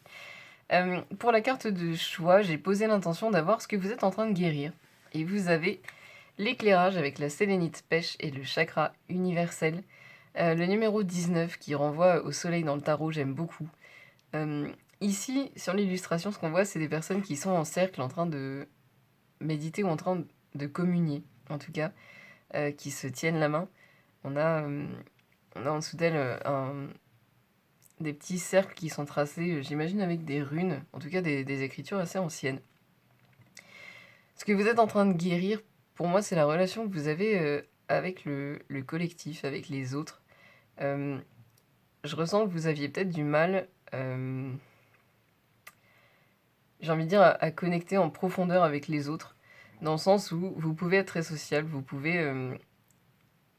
Pour la carte de choix, j'ai posé l'intention d'avoir ce que vous êtes en train de guérir. Et vous avez l'éclairage avec la sélénite pêche et le chakra universel. Le numéro 19 qui renvoie au soleil dans le tarot, j'aime beaucoup. Ici, sur l'illustration, ce qu'on voit, c'est des personnes qui sont en cercle en train de méditer ou en train de communier, en tout cas, qui se tiennent la main. On a en dessous d'elles des petits cercles qui sont tracés, j'imagine, avec des runes, en tout cas des écritures assez anciennes. Ce que vous êtes en train de guérir, pour moi, c'est la relation que vous avez avec le collectif, avec les autres. Je ressens que vous aviez peut-être du mal, j'ai envie de dire, à connecter en profondeur avec les autres, dans le sens où vous pouvez être très sociable, vous pouvez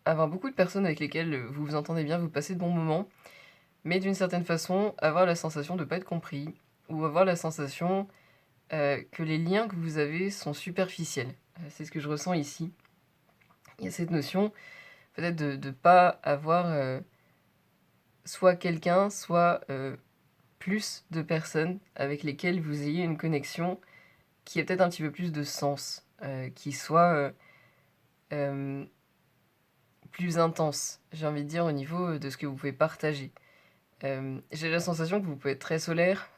avoir beaucoup de personnes avec lesquelles vous vous entendez bien, vous passez de bons moments, mais d'une certaine façon, avoir la sensation de ne pas être compris, ou avoir la sensation que les liens que vous avez sont superficiels. C'est ce que je ressens ici. Il y a cette notion peut-être de ne pas avoir soit quelqu'un, soit plus de personnes avec lesquelles vous ayez une connexion qui ait peut-être un petit peu plus de sens, qui soit plus intense, j'ai envie de dire, au niveau de ce que vous pouvez partager. J'ai la sensation que vous pouvez être très solaire,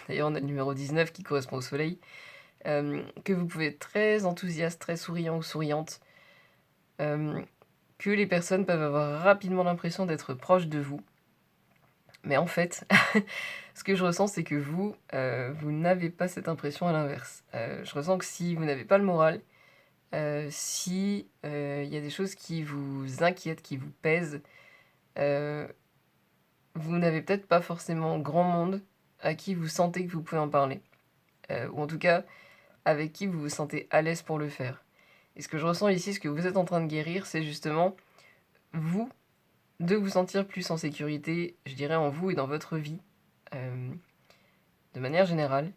d'ailleurs on a le numéro 19 qui correspond au soleil, que vous pouvez être très enthousiaste, très souriant ou souriante, que les personnes peuvent avoir rapidement l'impression d'être proches de vous. Mais en fait, ce que je ressens, c'est que vous n'avez pas cette impression à l'inverse. Je ressens que si vous n'avez pas le moral, si il y a des choses qui vous inquiètent, qui vous pèsent, euh, vous n'avez peut-être pas forcément grand monde à qui vous sentez que vous pouvez en parler. Ou en tout cas, avec qui vous vous sentez à l'aise pour le faire. Et ce que je ressens ici, ce que vous êtes en train de guérir, c'est justement vous, de vous sentir plus en sécurité, je dirais en vous et dans votre vie, de manière générale.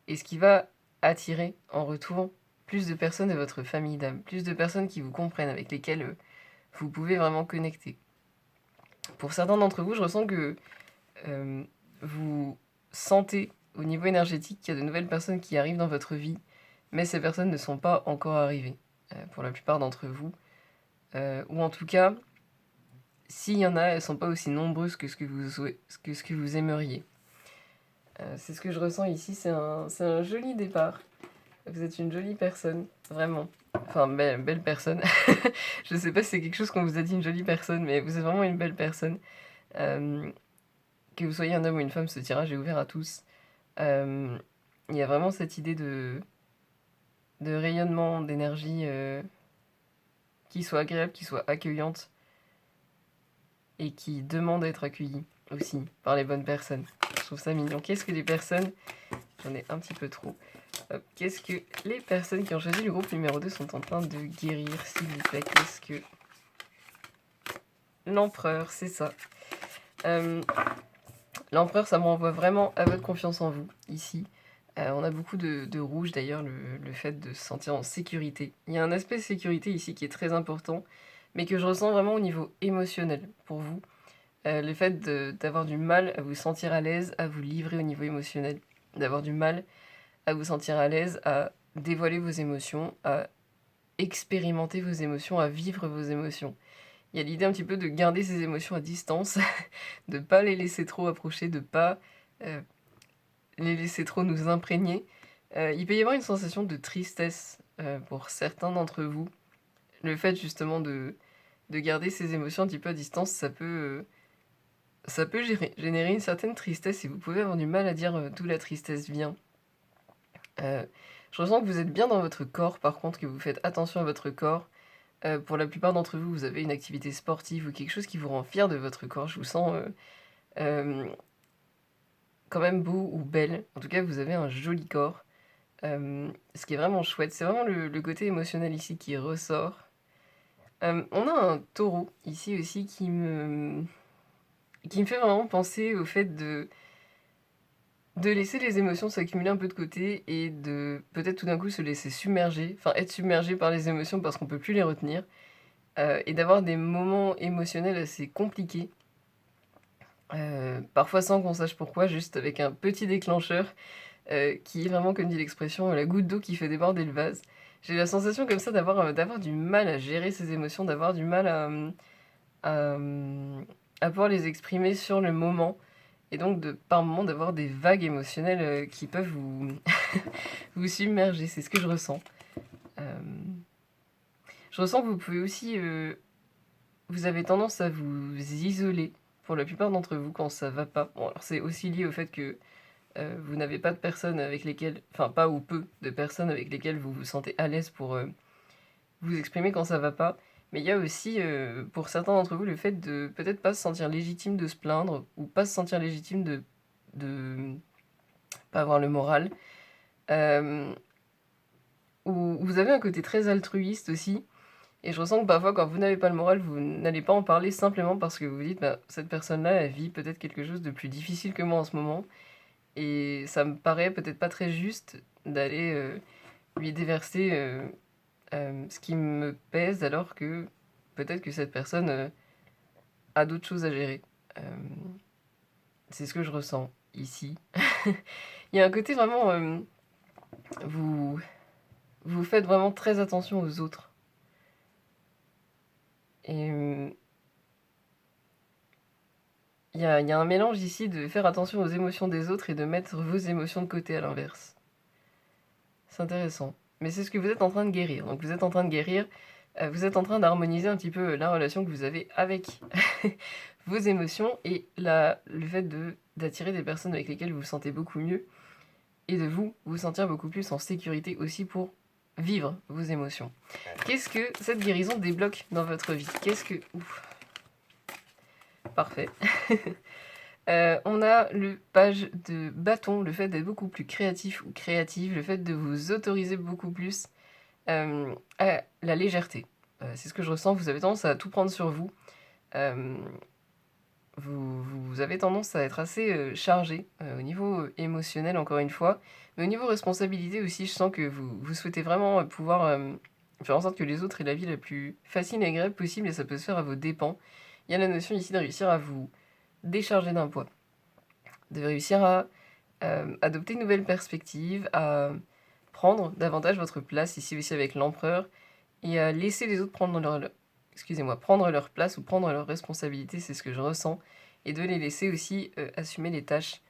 Et ce qui va attirer en retour plus de personnes de votre famille d'âme, plus de personnes qui vous comprennent, avec lesquelles vous pouvez vraiment connecter. Pour certains d'entre vous, je ressens que vous sentez au niveau énergétique qu'il y a de nouvelles personnes qui arrivent dans votre vie, mais ces personnes ne sont pas encore arrivées, pour la plupart d'entre vous. Ou en tout cas, s'il y en a, elles ne sont pas aussi nombreuses que ce que vous aimeriez. C'est ce que je ressens ici, c'est un joli départ. Vous êtes une jolie personne, vraiment. Enfin, belle personne. Je ne sais pas si c'est quelque chose qu'on vous a dit, une jolie personne, mais vous êtes vraiment une belle personne. Que vous soyez un homme ou une femme, ce tirage est ouvert à tous. Il y a vraiment cette idée de rayonnement, d'énergie qui soit agréable, qui soit accueillante et qui demande à être accueillie aussi par les bonnes personnes. Je trouve ça mignon. Qu'est-ce que les personnes... J'en ai un petit peu trop. Qu'est-ce que les personnes qui ont choisi le groupe numéro 2 sont en train de guérir, s'il vous plaît? Qu'est-ce que... L'empereur, c'est ça. L'empereur, ça me renvoie vraiment à votre confiance en vous, ici. On a beaucoup de rouge, d'ailleurs, le fait de se sentir en sécurité. Il y a un aspect sécurité ici qui est très important, mais que je ressens vraiment au niveau émotionnel pour vous. Le fait d'avoir du mal à vous sentir à l'aise, à vous livrer au niveau émotionnel, d'avoir du mal à vous sentir à l'aise, à dévoiler vos émotions, à expérimenter vos émotions, à vivre vos émotions. Il y a l'idée un petit peu de garder ces émotions à distance, de pas les laisser trop approcher, de pas les laisser trop nous imprégner. Il peut y avoir une sensation de tristesse pour certains d'entre vous. Le fait justement de garder ces émotions un petit peu à distance, ça peut générer une certaine tristesse et vous pouvez avoir du mal à dire d'où la tristesse vient. Je ressens que vous êtes bien dans votre corps, par contre, que vous faites attention à votre corps. Pour la plupart d'entre vous, vous avez une activité sportive ou quelque chose qui vous rend fier de votre corps. Je vous sens quand même beau ou belle. En tout cas, vous avez un joli corps. Ce qui est vraiment chouette. C'est vraiment le côté émotionnel ici qui ressort. On a un taureau ici aussi qui me fait vraiment penser au fait de laisser les émotions s'accumuler un peu de côté et de peut-être tout d'un coup se laisser submerger, enfin être submergé par les émotions parce qu'on peut plus les retenir, et d'avoir des moments émotionnels assez compliqués, parfois sans qu'on sache pourquoi, juste avec un petit déclencheur qui est vraiment, comme dit l'expression, la goutte d'eau qui fait déborder le vase. J'ai la sensation comme ça d'avoir du mal à gérer ces émotions, d'avoir du mal à, à pouvoir les exprimer sur le moment. Et donc, par moments, d'avoir des vagues émotionnelles qui peuvent vous, vous submerger. C'est ce que je ressens. Je ressens que vous pouvez aussi... vous avez tendance à vous isoler, pour la plupart d'entre vous, quand ça va pas. Bon, alors c'est aussi lié au fait que vous n'avez pas de personnes avec lesquelles... Enfin, pas ou peu de personnes avec lesquelles vous vous sentez à l'aise pour vous exprimer quand ça va pas. Mais il y a aussi, pour certains d'entre vous, le fait de peut-être pas se sentir légitime de se plaindre, ou pas se sentir légitime de pas avoir le moral. Ou vous avez un côté très altruiste aussi. Et je ressens que parfois, quand vous n'avez pas le moral, vous n'allez pas en parler simplement parce que vous vous dites, bah, cette personne-là, elle vit peut-être quelque chose de plus difficile que moi en ce moment. Et ça me paraît peut-être pas très juste d'aller lui déverser ce qui me pèse alors que peut-être que cette personne a d'autres choses à gérer. C'est ce que je ressens ici. Il y a un côté vraiment... vous faites vraiment très attention aux autres. Et il y a un mélange ici de faire attention aux émotions des autres et de mettre vos émotions de côté à l'inverse. C'est intéressant. Mais c'est ce que vous êtes en train de guérir. Donc vous êtes en train de guérir, vous êtes en train d'harmoniser un petit peu la relation que vous avez avec vos émotions et le fait d'attirer des personnes avec lesquelles vous vous sentez beaucoup mieux et de vous sentir beaucoup plus en sécurité aussi pour vivre vos émotions. Qu'est-ce que cette guérison débloque dans votre vie? Qu'est-ce que... Ouf. Parfait. On a le page de bâton, le fait d'être beaucoup plus créatif ou créative, le fait de vous autoriser beaucoup plus à la légèreté. C'est ce que je ressens, vous avez tendance à tout prendre sur vous. Vous avez tendance à être assez chargé au niveau émotionnel, encore une fois. Mais au niveau responsabilité aussi, je sens que vous souhaitez vraiment pouvoir faire en sorte que les autres aient la vie la plus facile et agréable possible, et ça peut se faire à vos dépens. Il y a la notion ici de réussir à vous décharger d'un poids, de réussir à adopter une nouvelle perspective, à prendre davantage votre place, ici aussi avec l'empereur, et à laisser les autres prendre prendre leur place ou prendre leurs responsabilités, c'est ce que je ressens, et de les laisser aussi assumer les tâches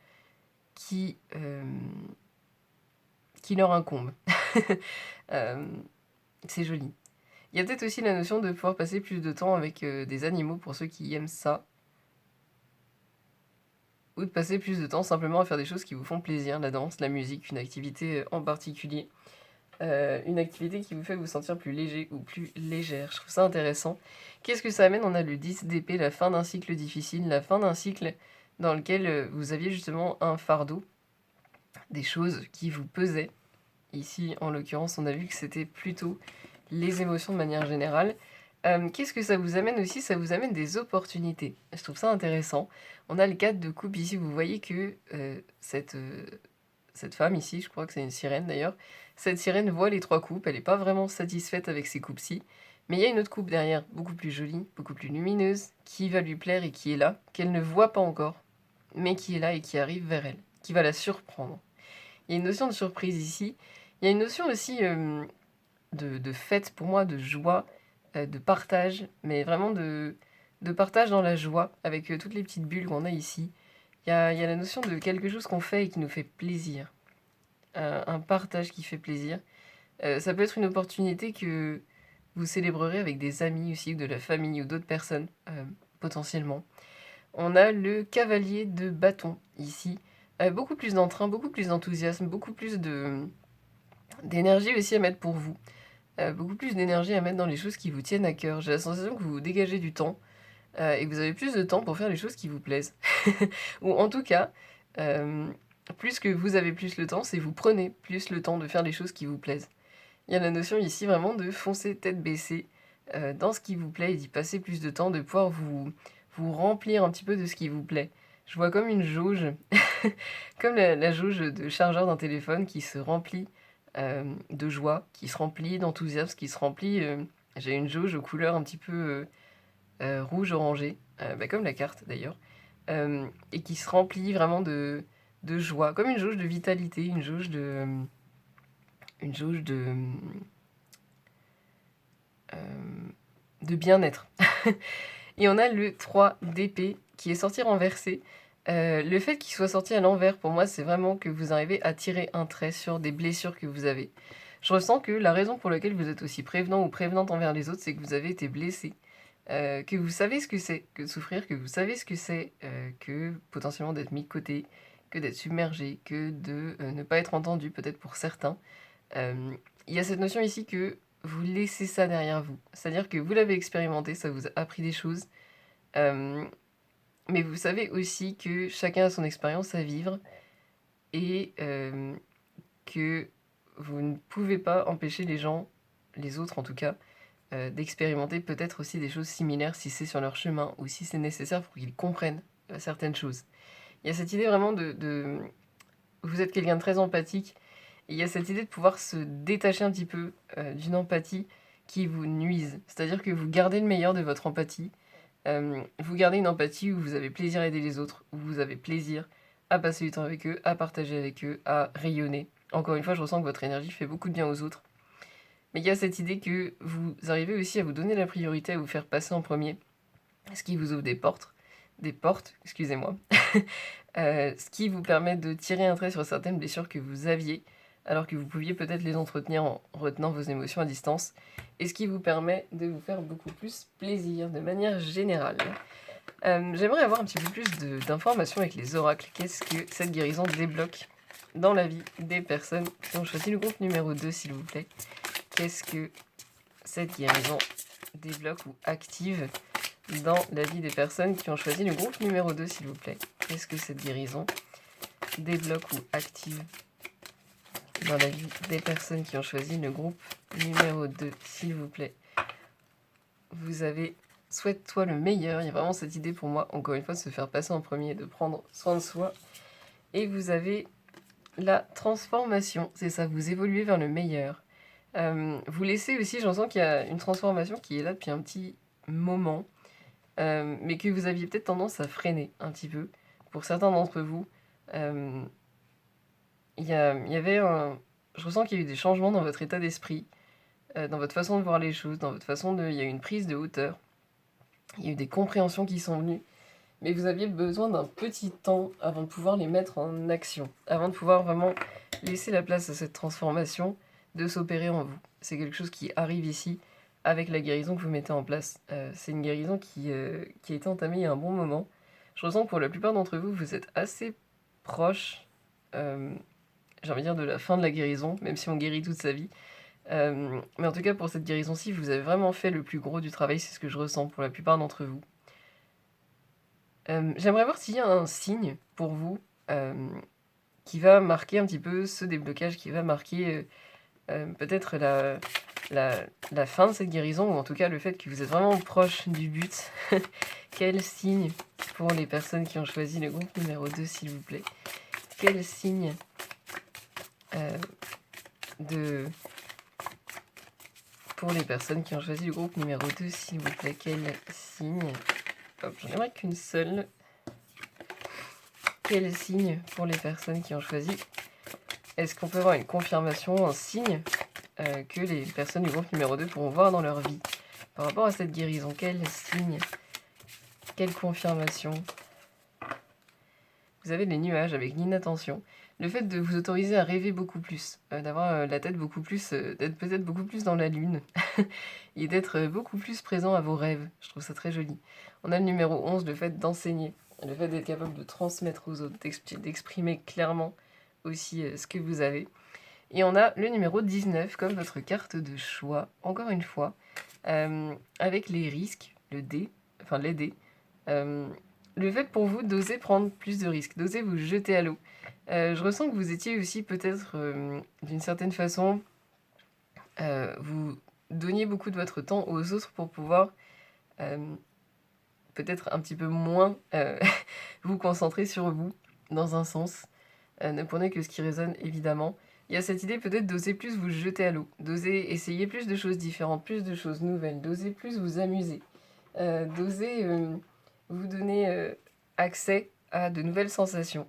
qui leur incombent. C'est joli. Il y a peut-être aussi la notion de pouvoir passer plus de temps avec des animaux pour ceux qui aiment ça, ou de passer plus de temps simplement à faire des choses qui vous font plaisir, la danse, la musique, une activité en particulier. Une activité qui vous fait vous sentir plus léger ou plus légère. Je trouve ça intéressant. Qu'est-ce que ça amène? On a le 10 d'épée, la fin d'un cycle difficile, la fin d'un cycle dans lequel vous aviez justement un fardeau, des choses qui vous pesaient. Ici, en l'occurrence, on a vu que c'était plutôt les émotions de manière générale. Qu'est-ce que ça vous amène aussi? Ça vous amène des opportunités. Je trouve ça intéressant. On a le 4 de coupe ici. Vous voyez que cette femme ici, je crois que c'est une sirène d'ailleurs, cette sirène voit les 3 coupes, elle n'est pas vraiment satisfaite avec ces coupes-ci, mais il y a une autre coupe derrière, beaucoup plus jolie, beaucoup plus lumineuse, qui va lui plaire et qui est là, qu'elle ne voit pas encore, mais qui est là et qui arrive vers elle, qui va la surprendre. Il y a une notion de surprise ici, il y a une notion aussi de fête pour moi, de joie, de partage, mais vraiment de partage dans la joie, avec toutes les petites bulles qu'on a ici. Il y a la notion de quelque chose qu'on fait et qui nous fait plaisir. Un partage qui fait plaisir. Ça peut être une opportunité que vous célébrerez avec des amis aussi, ou de la famille, ou d'autres personnes, potentiellement. On a le cavalier de bâton, ici. Beaucoup plus d'entrain, beaucoup plus d'enthousiasme, beaucoup plus d'énergie aussi à mettre pour vous. Beaucoup plus d'énergie à mettre dans les choses qui vous tiennent à cœur. J'ai la sensation que vous dégagez du temps, et que vous avez plus de temps pour faire les choses qui vous plaisent. Ou en tout cas, plus que vous avez plus le temps, c'est vous prenez plus le temps de faire les choses qui vous plaisent. Il y a la notion ici vraiment de foncer tête baissée dans ce qui vous plaît et d'y passer plus de temps, de pouvoir vous remplir un petit peu de ce qui vous plaît. Je vois comme une jauge, comme la jauge de chargeur d'un téléphone qui se remplit de joie, qui se remplit d'enthousiasme, qui se remplit... j'ai une jauge aux couleurs un petit peu rouge-orangé, comme la carte d'ailleurs, et qui se remplit vraiment de joie, comme une jauge de vitalité, une jauge de bien-être. Et on a le 3 d'épée qui est sorti renversé. Le fait qu'il soit sorti à l'envers, pour moi, c'est vraiment que vous arrivez à tirer un trait sur des blessures que vous avez. Je ressens que la raison pour laquelle vous êtes aussi prévenant ou prévenante envers les autres, c'est que vous avez été blessé. Que vous savez ce que c'est que de souffrir, que vous savez ce que c'est que potentiellement d'être mis de côté, que d'être submergé, que de ne pas être entendu peut-être pour certains. Il y a cette notion ici que vous laissez ça derrière vous. C'est-à-dire que vous l'avez expérimenté, ça vous a appris des choses. Mais vous savez aussi que chacun a son expérience à vivre et que vous ne pouvez pas empêcher les gens, les autres en tout cas, d'expérimenter peut-être aussi des choses similaires si c'est sur leur chemin ou si c'est nécessaire pour qu'ils comprennent certaines choses. Il y a cette idée vraiment de vous êtes quelqu'un de très empathique, et il y a cette idée de pouvoir se détacher un petit peu d'une empathie qui vous nuise. C'est-à-dire que vous gardez le meilleur de votre empathie, vous gardez une empathie où vous avez plaisir à aider les autres, où vous avez plaisir à passer du temps avec eux, à partager avec eux, à rayonner. Encore une fois, je ressens que votre énergie fait beaucoup de bien aux autres. Mais il y a cette idée que vous arrivez aussi à vous donner la priorité, à vous faire passer en premier, ce qui vous ouvre des portes, excusez-moi, ce qui vous permet de tirer un trait sur certaines blessures que vous aviez, alors que vous pouviez peut-être les entretenir en retenant vos émotions à distance, et ce qui vous permet de vous faire beaucoup plus plaisir de manière générale. J'aimerais avoir un petit peu plus d'informations avec les oracles. Qu'est-ce que cette guérison débloque dans la vie des personnes qui ont choisi le groupe numéro 2, s'il vous plaît? qu'est-ce que cette guérison débloque ou active dans la vie des personnes qui ont choisi le groupe numéro 2, s'il vous plaît. Qu'est-ce que cette guérison débloque ou active dans la vie des personnes qui ont choisi le groupe numéro 2, s'il vous plaît. Vous avez souhaite-toi le meilleur. Il y a vraiment cette idée pour moi, encore une fois, de se faire passer en premier, de prendre soin de soi. Et vous avez la transformation, c'est ça, vous évoluez vers le meilleur. Vous laissez aussi, j'en sens qu'il y a une transformation qui est là depuis un petit moment, mais que vous aviez peut-être tendance à freiner un petit peu. Pour certains d'entre vous, il y avait je ressens qu'il y a eu des changements dans votre état d'esprit, dans votre façon de voir les choses, dans votre façon de... Il y a eu une prise de hauteur, il y a eu des compréhensions qui sont venues, mais vous aviez besoin d'un petit temps avant de pouvoir les mettre en action, avant de pouvoir vraiment laisser la place à cette transformation de s'opérer en vous. C'est quelque chose qui arrive ici avec la guérison que vous mettez en place. C'est une guérison qui a été entamée il y a un bon moment. Je ressens que pour la plupart d'entre vous, vous êtes assez proche, j'ai envie de dire, de la fin de la guérison, même si on guérit toute sa vie. Mais en tout cas, pour cette guérison-ci, vous avez vraiment fait le plus gros du travail, c'est ce que je ressens pour la plupart d'entre vous. J'aimerais voir s'il y a un signe pour vous qui va marquer un petit peu ce déblocage, qui va marquer peut-être la fin de cette guérison, ou en tout cas le fait que vous êtes vraiment proche du but. Quel signe pour les personnes qui ont choisi le groupe numéro 2, s'il vous plaît? Quel signe pour les personnes qui ont choisi le groupe numéro 2, s'il vous plaît? Quel signe? Hop, j'en aimerais qu'une seule. Quel signe pour les personnes qui ont choisi? Est-ce qu'on peut avoir une confirmation, un signe que les personnes du groupe numéro 2 pourront voir dans leur vie par rapport à cette guérison? Quel signe? Quelle confirmation? Vous avez les nuages avec l'inattention. Le fait de vous autoriser à rêver beaucoup plus, d'avoir la tête beaucoup plus, d'être peut-être beaucoup plus dans la lune, et d'être beaucoup plus présent à vos rêves. Je trouve ça très joli. On a le numéro 11, le fait d'enseigner, le fait d'être capable de transmettre aux autres, d'exprimer clairement aussi ce que vous avez. Et on a le numéro 19 comme votre carte de choix, encore une fois, avec les risques, les dés. Le fait pour vous d'oser prendre plus de risques, d'oser vous jeter à l'eau. Je ressens que vous étiez aussi peut-être, d'une certaine façon, vous donniez beaucoup de votre temps aux autres pour pouvoir peut-être un petit peu moins vous concentrer sur vous, dans un sens. Ne prenez que ce qui résonne, évidemment. Il y a cette idée peut-être d'oser plus vous jeter à l'eau, d'oser essayer plus de choses différentes, plus de choses nouvelles, d'oser plus vous amuser, d'oser vous donner accès à de nouvelles sensations.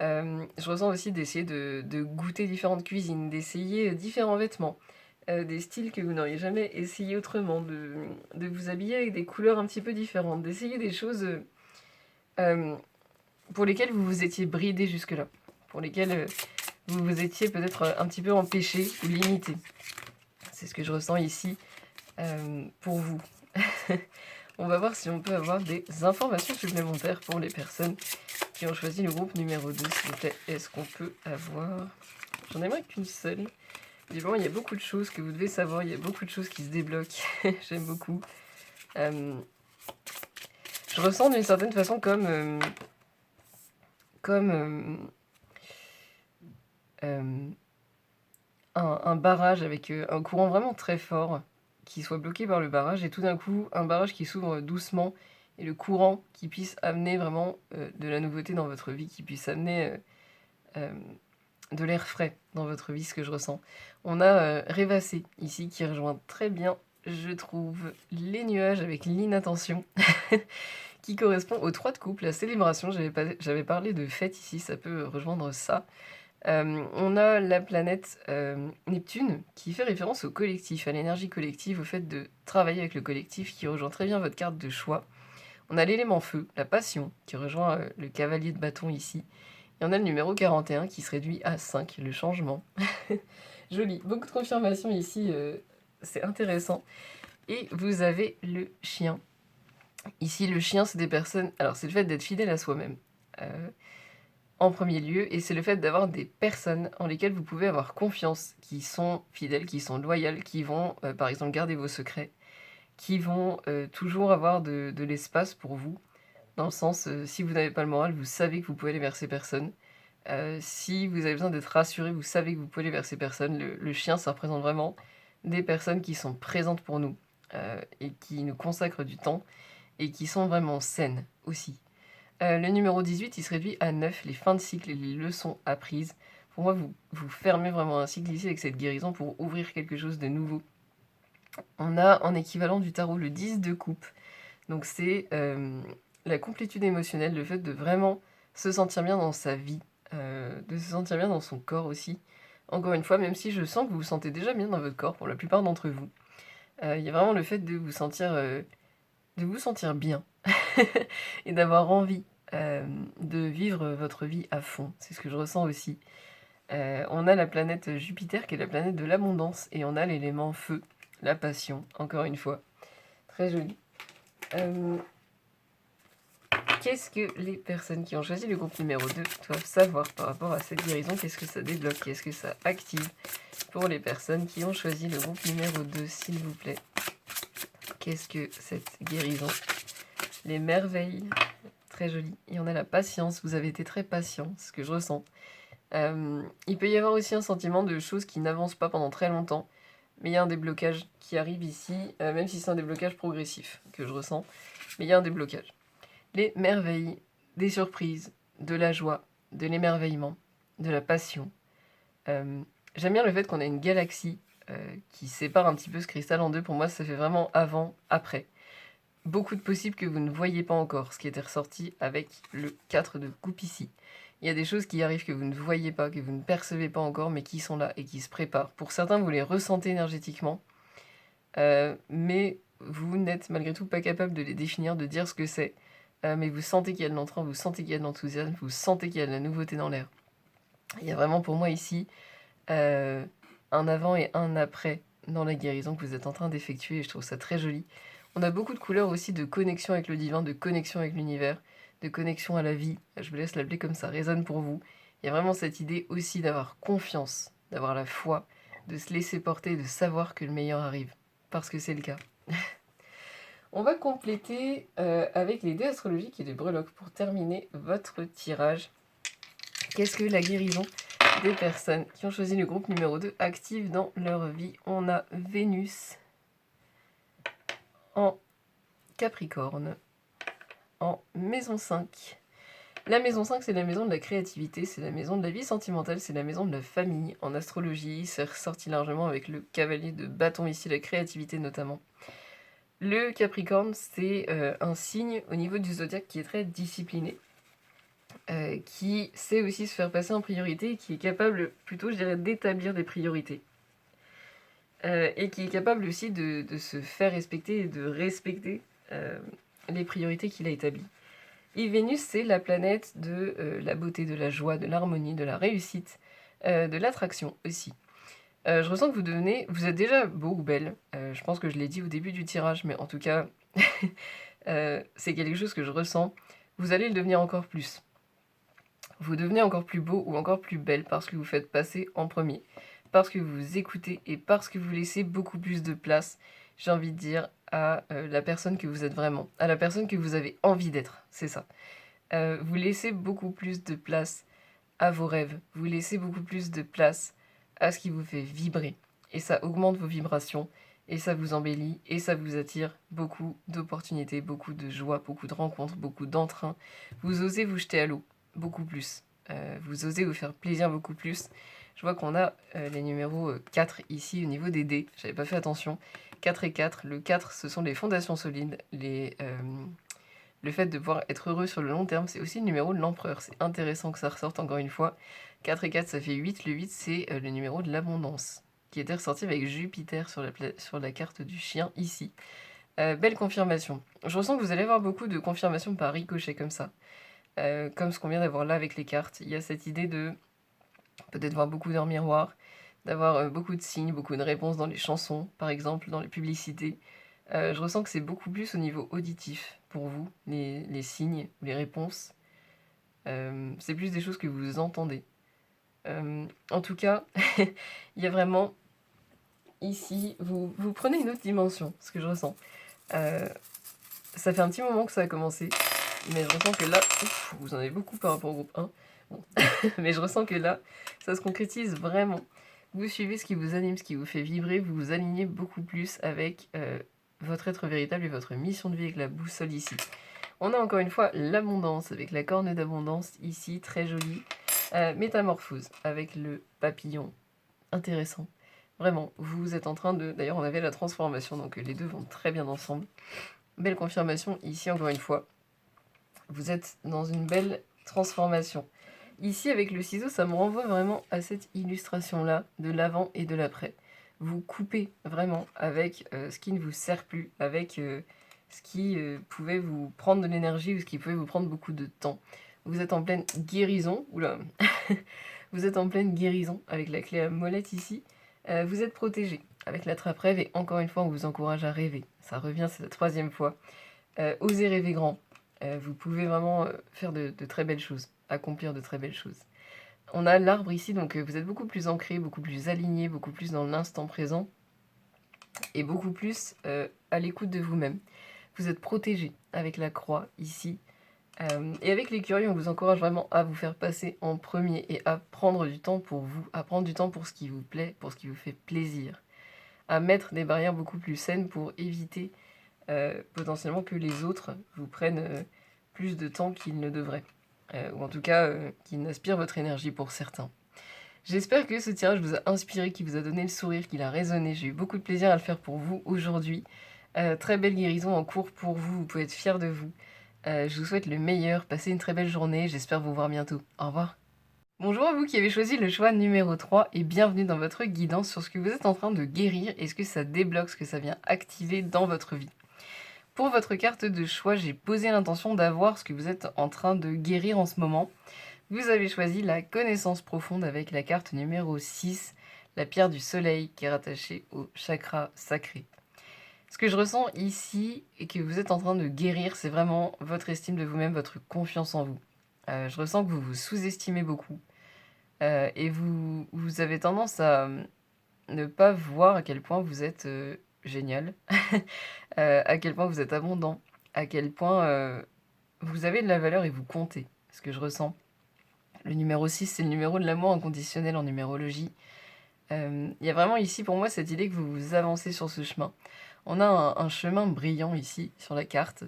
Je ressens aussi d'essayer de goûter différentes cuisines, d'essayer différents vêtements, des styles que vous n'auriez jamais essayé autrement, de vous habiller avec des couleurs un petit peu différentes, d'essayer des choses pour lesquelles vous vous étiez bridé jusque-là, pour lesquelles vous vous étiez peut-être un petit peu empêché ou limité. C'est ce que je ressens ici pour vous. On va voir si on peut avoir des informations supplémentaires pour les personnes qui ont choisi le groupe numéro 2, s'il vous plaît. Est-ce qu'on peut avoir... J'en aimerais qu'une seule. Évidemment, il y a beaucoup de choses que vous devez savoir, il y a beaucoup de choses qui se débloquent. J'aime beaucoup. Je ressens d'une certaine façon comme un barrage avec un courant vraiment très fort qui soit bloqué par le barrage, et tout d'un coup un barrage qui s'ouvre doucement et le courant qui puisse amener vraiment de la nouveauté dans votre vie, qui puisse amener de l'air frais dans votre vie, ce que je ressens. On a Rêvassé ici qui rejoint très bien, je trouve, les nuages avec l'inattention qui correspond aux 3 de couple, la célébration. J'avais parlé de fête ici, ça peut rejoindre ça. On a la planète Neptune qui fait référence au collectif, à l'énergie collective, au fait de travailler avec le collectif, qui rejoint très bien votre carte de choix. On a l'élément feu, la passion, qui rejoint le cavalier de bâton ici. Et on a le numéro 41 qui se réduit à 5, le changement. Joli, beaucoup de confirmations ici, c'est intéressant. Et vous avez le chien. Ici, le chien, c'est des personnes... Alors, c'est le fait d'être fidèle à soi-même. en premier lieu, et c'est le fait d'avoir des personnes en lesquelles vous pouvez avoir confiance, qui sont fidèles, qui sont loyales, qui vont, par exemple, garder vos secrets, qui vont toujours avoir de l'espace pour vous, dans le sens, si vous n'avez pas le moral, vous savez que vous pouvez aller vers ces personnes. Si vous avez besoin d'être rassuré, vous savez que vous pouvez aller vers ces personnes. Le chien, ça représente vraiment des personnes qui sont présentes pour nous, et qui nous consacrent du temps, et qui sont vraiment saines aussi. Le numéro 18, il se réduit à 9, les fins de cycle et les leçons apprises. Pour moi, vous fermez vraiment un cycle ici avec cette guérison pour ouvrir quelque chose de nouveau. On a en équivalent du tarot le 10 de coupe. Donc c'est la complétude émotionnelle, le fait de vraiment se sentir bien dans sa vie, de se sentir bien dans son corps aussi. Encore une fois, même si je sens que vous vous sentez déjà bien dans votre corps pour la plupart d'entre vous, il y a vraiment le fait de vous sentir bien et d'avoir envie de vivre votre vie à fond. C'est ce que je ressens aussi. On a la planète Jupiter qui est la planète de l'abondance et on a l'élément feu, la passion, encore une fois. Très joli. Qu'est-ce que les personnes qui ont choisi le groupe numéro 2 doivent savoir par rapport à cette guérison? Qu'est-ce que ça débloque? Qu'est-ce que ça active pour les personnes qui ont choisi le groupe numéro 2, s'il vous plaît? Qu'est-ce que cette guérison? Les merveilles, très joli. Et on a la patience, vous avez été très patient, c'est ce que je ressens. Il peut y avoir aussi un sentiment de choses qui n'avancent pas pendant très longtemps, mais il y a un déblocage qui arrive ici, même si c'est un déblocage progressif que je ressens, mais il y a un déblocage. Les merveilles, des surprises, de la joie, de l'émerveillement, de la passion. J'aime bien le fait qu'on ait une galaxie qui sépare un petit peu ce cristal en deux. Pour moi, ça fait vraiment avant, après. Beaucoup de possibles que vous ne voyez pas encore, ce qui était ressorti avec le 4 de coupe ici. Il y a des choses qui arrivent que vous ne voyez pas, que vous ne percevez pas encore, mais qui sont là et qui se préparent. Pour certains, vous les ressentez énergétiquement, mais vous n'êtes malgré tout pas capable de les définir, de dire ce que c'est. Mais vous sentez qu'il y a de l'entrain, vous sentez qu'il y a de l'enthousiasme, vous sentez qu'il y a de la nouveauté dans l'air. Il y a vraiment pour moi ici un avant et un après dans la guérison que vous êtes en train d'effectuer et je trouve ça très joli. On a beaucoup de couleurs aussi de connexion avec le divin, de connexion avec l'univers, de connexion à la vie. Je vous laisse l'appeler comme ça résonne pour vous. Il y a vraiment cette idée aussi d'avoir confiance, d'avoir la foi, de se laisser porter, de savoir que le meilleur arrive. Parce que c'est le cas. On va compléter avec les dés astrologiques et les breloques pour terminer votre tirage. Qu'est-ce que la guérison des personnes qui ont choisi le groupe numéro 2 active dans leur vie? On a Vénus en Capricorne, en maison 5. La maison 5, c'est la maison de la créativité, c'est la maison de la vie sentimentale, c'est la maison de la famille. En astrologie, c'est ressorti largement avec le cavalier de bâton ici, la créativité notamment. Le Capricorne, c'est un signe au niveau du zodiaque qui est très discipliné, qui sait aussi se faire passer en priorité et qui est capable, plutôt, je dirais, d'établir des priorités. Et qui est capable aussi de se faire respecter et de respecter les priorités qu'il a établies. Et Vénus, c'est la planète de la beauté, de la joie, de l'harmonie, de la réussite, de l'attraction aussi. Je ressens que vous êtes déjà beau ou belle. Je pense que je l'ai dit au début du tirage, mais en tout cas, c'est quelque chose que je ressens. Vous allez le devenir encore plus. Vous devenez encore plus beau ou encore plus belle parce que vous faites passer en premier, parce que vous écoutez et parce que vous laissez beaucoup plus de place, j'ai envie de dire, à la personne que vous êtes vraiment, à la personne que vous avez envie d'être, c'est ça. Vous laissez beaucoup plus de place à vos rêves, vous laissez beaucoup plus de place à ce qui vous fait vibrer. Et ça augmente vos vibrations, et ça vous embellit, et ça vous attire beaucoup d'opportunités, beaucoup de joie, beaucoup de rencontres, beaucoup d'entrain. Vous osez vous jeter à l'eau, beaucoup plus. Vous osez vous faire plaisir beaucoup plus. Je vois qu'on a les numéros 4 ici au niveau des dés. J'avais pas fait attention. 4 et 4. Le 4, ce sont les fondations solides. Le fait de pouvoir être heureux sur le long terme, c'est aussi le numéro de l'empereur. C'est intéressant que ça ressorte encore une fois. 4 et 4, ça fait 8. Le 8, c'est le numéro de l'abondance, qui était ressorti avec Jupiter sur la carte du chien, ici. Belle confirmation. Je ressens que vous allez avoir beaucoup de confirmations par ricochet, comme ça. Comme ce qu'on vient d'avoir là avec les cartes. Il y a cette idée de peut-être voir beaucoup dans le miroir, d'avoir beaucoup de signes, beaucoup de réponses dans les chansons, par exemple, dans les publicités. Je ressens que c'est beaucoup plus au niveau auditif pour vous, les signes ou les réponses. C'est plus des choses que vous entendez. En tout cas, il y a vraiment ici, vous prenez une autre dimension, ce que je ressens. Ça fait un petit moment que ça a commencé, mais je ressens que là, vous en avez beaucoup par rapport au groupe 1, bon. Mais je ressens que là, ça se concrétise vraiment. Vous suivez ce qui vous anime, ce qui vous fait vibrer, vous vous alignez beaucoup plus avec votre être véritable et votre mission de vie avec la boussole ici. On a encore une fois l'abondance avec la corne d'abondance ici, très jolie. Métamorphose avec le papillon, intéressant. Vraiment, vous êtes en train de... D'ailleurs, on avait la transformation, donc les deux vont très bien ensemble. Belle confirmation ici, encore une fois. Vous êtes dans une belle transformation. Ici, avec le ciseau, ça me renvoie vraiment à cette illustration-là, de l'avant et de l'après. Vous coupez vraiment avec ce qui ne vous sert plus, avec ce qui pouvait vous prendre de l'énergie ou ce qui pouvait vous prendre beaucoup de temps. Vous êtes en pleine guérison. Oula. Vous êtes en pleine guérison avec la clé à molette ici. Vous êtes protégé avec la trappe rêve et encore une fois, on vous encourage à rêver. Ça revient, c'est la 3e fois. Osez rêver grand. Vous pouvez vraiment faire de très belles choses, accomplir de très belles choses. On a l'arbre ici, donc vous êtes beaucoup plus ancré, beaucoup plus aligné, beaucoup plus dans l'instant présent et beaucoup plus à l'écoute de vous-même. Vous êtes protégé avec la croix ici. Et avec l'écureuil, on vous encourage vraiment à vous faire passer en premier et à prendre du temps pour vous, à prendre du temps pour ce qui vous plaît, pour ce qui vous fait plaisir, à mettre des barrières beaucoup plus saines pour éviter potentiellement que les autres vous prennent plus de temps qu'ils ne devraient, ou en tout cas qu'ils n'aspirent votre énergie pour certains. J'espère que ce tirage vous a inspiré, qu'il vous a donné le sourire, qu'il a résonné. J'ai eu beaucoup de plaisir à le faire pour vous aujourd'hui. Très belle guérison en cours pour vous, vous pouvez être fiers de vous. Je vous souhaite le meilleur, passez une très belle journée, j'espère vous voir bientôt. Au revoir. Bonjour à vous qui avez choisi le choix numéro 3 et bienvenue dans votre guidance sur ce que vous êtes en train de guérir et ce que ça débloque, ce que ça vient activer dans votre vie. Pour votre carte de choix, j'ai posé l'intention d'avoir ce que vous êtes en train de guérir en ce moment. Vous avez choisi la connaissance profonde avec la carte numéro 6, la pierre du soleil qui est rattachée au chakra sacré. Ce que je ressens ici et que vous êtes en train de guérir, c'est vraiment votre estime de vous-même, votre confiance en vous. Je ressens que vous vous sous-estimez beaucoup et vous avez tendance à ne pas voir à quel point vous êtes génial, à quel point vous êtes abondant, à quel point vous avez de la valeur et vous comptez, ce que je ressens. Le numéro 6, c'est le numéro de l'amour inconditionnel en numérologie. Il y a vraiment ici pour moi cette idée que vous avancez sur ce chemin. On a un chemin brillant ici sur la carte.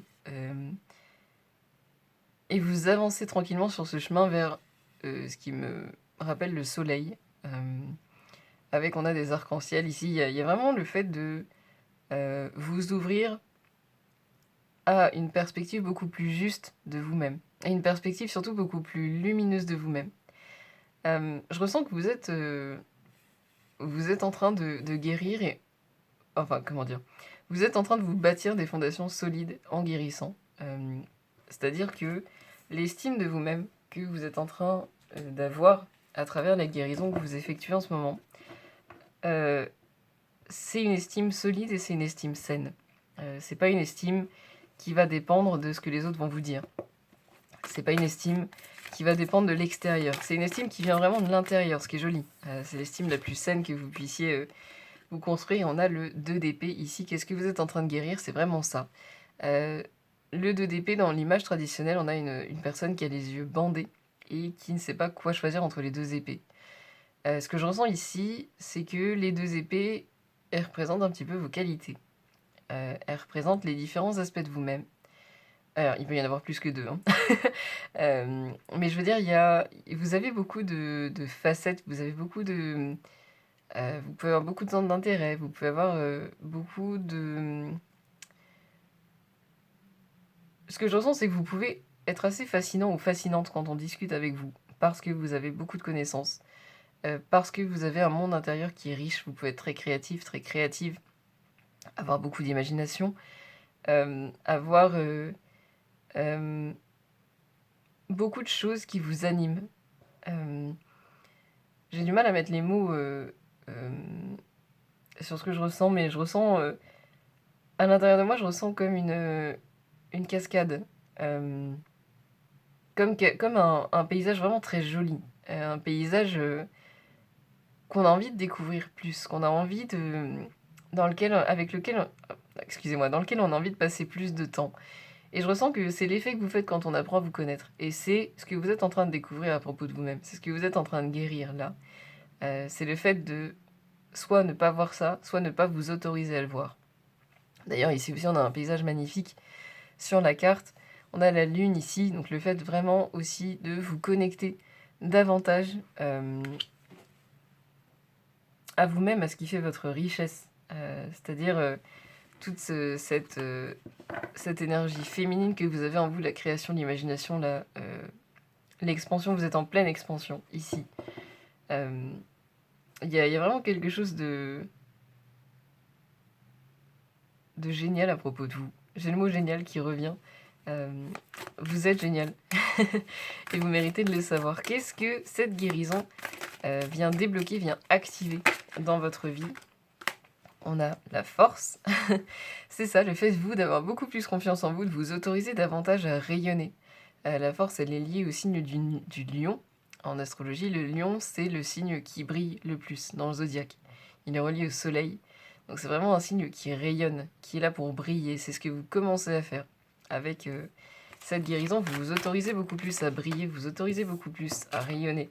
Et vous avancez tranquillement sur ce chemin vers ce qui me rappelle le soleil. Avec, on a des arcs-en-ciel ici. Il y a vraiment le fait de vous ouvrir à une perspective beaucoup plus juste de vous-même. Et une perspective surtout beaucoup plus lumineuse de vous-même. Je ressens que vous êtes en train de guérir et... Enfin, comment dire? Vous êtes en train de vous bâtir des fondations solides en guérissant. C'est-à-dire que l'estime de vous-même que vous êtes en train d'avoir à travers la guérison que vous effectuez en ce moment, c'est une estime solide et c'est une estime saine. C'est pas une estime qui va dépendre de ce que les autres vont vous dire. C'est pas une estime qui va dépendre de l'extérieur. C'est une estime qui vient vraiment de l'intérieur, ce qui est joli. C'est l'estime la plus saine que vous puissiez vous construire. On a le 2 d'épée ici. Qu'est-ce que vous êtes en train de guérir? C'est vraiment ça. Le 2 d'épée, dans l'image traditionnelle, on a une personne qui a les yeux bandés et qui ne sait pas quoi choisir entre les 2 épées. Ce que je ressens ici, c'est que les 2 épées, elles représentent un petit peu vos qualités. Elles représentent les différents aspects de vous-même. Alors, il peut y en avoir plus que 2, hein. Mais je veux dire, vous avez beaucoup de facettes, vous avez beaucoup de... vous pouvez avoir beaucoup de centres d'intérêt, vous pouvez avoir beaucoup de... Ce que je ressens, c'est que vous pouvez être assez fascinant ou fascinante quand on discute avec vous, parce que vous avez beaucoup de connaissances, parce que vous avez un monde intérieur qui est riche, vous pouvez être très créatif, très créative, avoir beaucoup d'imagination, avoir beaucoup de choses qui vous animent. J'ai du mal à mettre les mots sur ce que je ressens, mais je ressens... à l'intérieur de moi, je ressens comme une cascade. comme un paysage vraiment très joli. Un paysage qu'on a envie de découvrir plus, qu'on a envie de... avec lequel, excusez-moi, dans lequel on a envie de passer plus de temps. Et je ressens que c'est l'effet que vous faites quand on apprend à vous connaître. Et c'est ce que vous êtes en train de découvrir à propos de vous-même. C'est ce que vous êtes en train de guérir là. C'est le fait de soit ne pas voir ça, soit ne pas vous autoriser à le voir. D'ailleurs, ici aussi, on a un paysage magnifique sur la carte. On a la lune ici, donc le fait vraiment aussi de vous connecter davantage à vous-même, à ce qui fait votre richesse. C'est-à-dire toute cette énergie féminine que vous avez en vous, la création, l'imagination, l'expansion. Vous êtes en pleine expansion ici. Il y a vraiment quelque chose de génial à propos de vous. J'ai le mot génial qui revient. Vous êtes génial. Et vous méritez de le savoir. Qu'est-ce que cette guérison vient débloquer, vient activer dans votre vie? On a la force. C'est ça, le fait, vous, d'avoir beaucoup plus confiance en vous, de vous autoriser davantage à rayonner. La force, elle est liée au signe du lion. En astrologie, le lion, c'est le signe qui brille le plus dans le zodiaque. Il est relié au soleil. Donc c'est vraiment un signe qui rayonne, qui est là pour briller. C'est ce que vous commencez à faire. Avec cette guérison, vous vous autorisez beaucoup plus à briller, vous autorisez beaucoup plus à rayonner.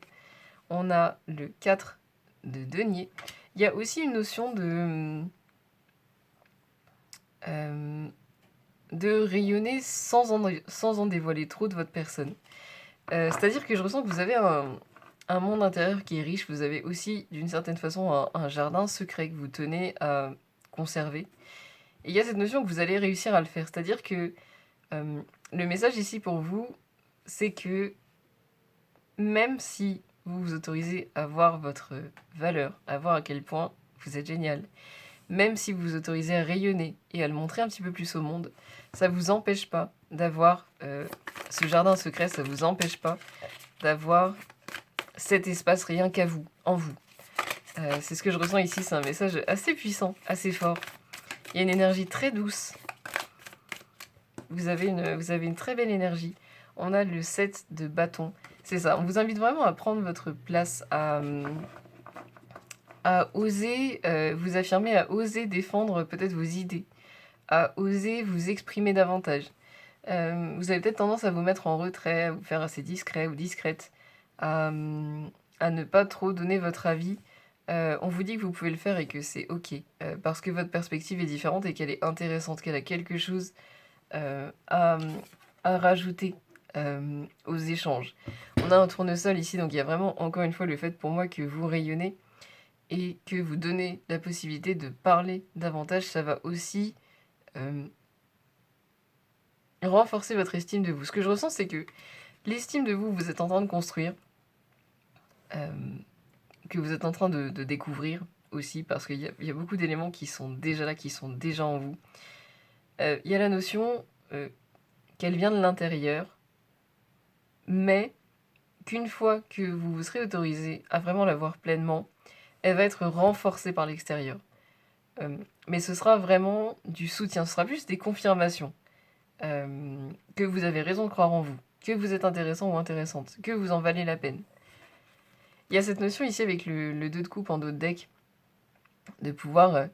On a le 4 de denier. Il y a aussi une notion de rayonner sans en dévoiler trop de votre personne. C'est-à-dire que je ressens que vous avez un monde intérieur qui est riche. Vous avez aussi, d'une certaine façon, un jardin secret que vous tenez à conserver. Et il y a cette notion que vous allez réussir à le faire. C'est-à-dire que le message ici pour vous, c'est que même si vous vous autorisez à voir votre valeur, à voir à quel point vous êtes génial, même si vous vous autorisez à rayonner et à le montrer un petit peu plus au monde, ça ne vous empêche pas d'avoir ce jardin secret, ça ne vous empêche pas d'avoir cet espace rien qu'à vous, en vous. C'est ce que je ressens ici, c'est un message assez puissant, assez fort. Il y a une énergie très douce. Vous avez une très belle énergie. On a le 7 de bâton. C'est ça, on vous invite vraiment à prendre votre place, à oser vous affirmer, à oser défendre peut-être vos idées, à oser vous exprimer davantage. Vous avez peut-être tendance à vous mettre en retrait, à vous faire assez discret ou discrète, à ne pas trop donner votre avis. On vous dit que vous pouvez le faire et que c'est ok, parce que votre perspective est différente et qu'elle est intéressante, qu'elle a quelque chose à rajouter aux échanges. On a un tournesol ici, donc il y a vraiment encore une fois le fait pour moi que vous rayonnez et que vous donnez la possibilité de parler davantage. Ça va aussi renforcer votre estime de vous. Ce que je ressens, c'est que l'estime de vous, vous êtes en train de construire, que vous êtes en train de découvrir aussi, parce qu'il y a beaucoup d'éléments qui sont déjà là, qui sont déjà en vous. Il y a la notion qu'elle vient de l'intérieur, mais qu'une fois que vous vous serez autorisé à vraiment la voir pleinement, elle va être renforcée par l'extérieur. Mais ce sera vraiment du soutien, ce sera plus des confirmations que vous avez raison de croire en vous, que vous êtes intéressant ou intéressante, que vous en valez la peine. Il y a cette notion ici avec le 2 de coupe en dos de deck, de pouvoir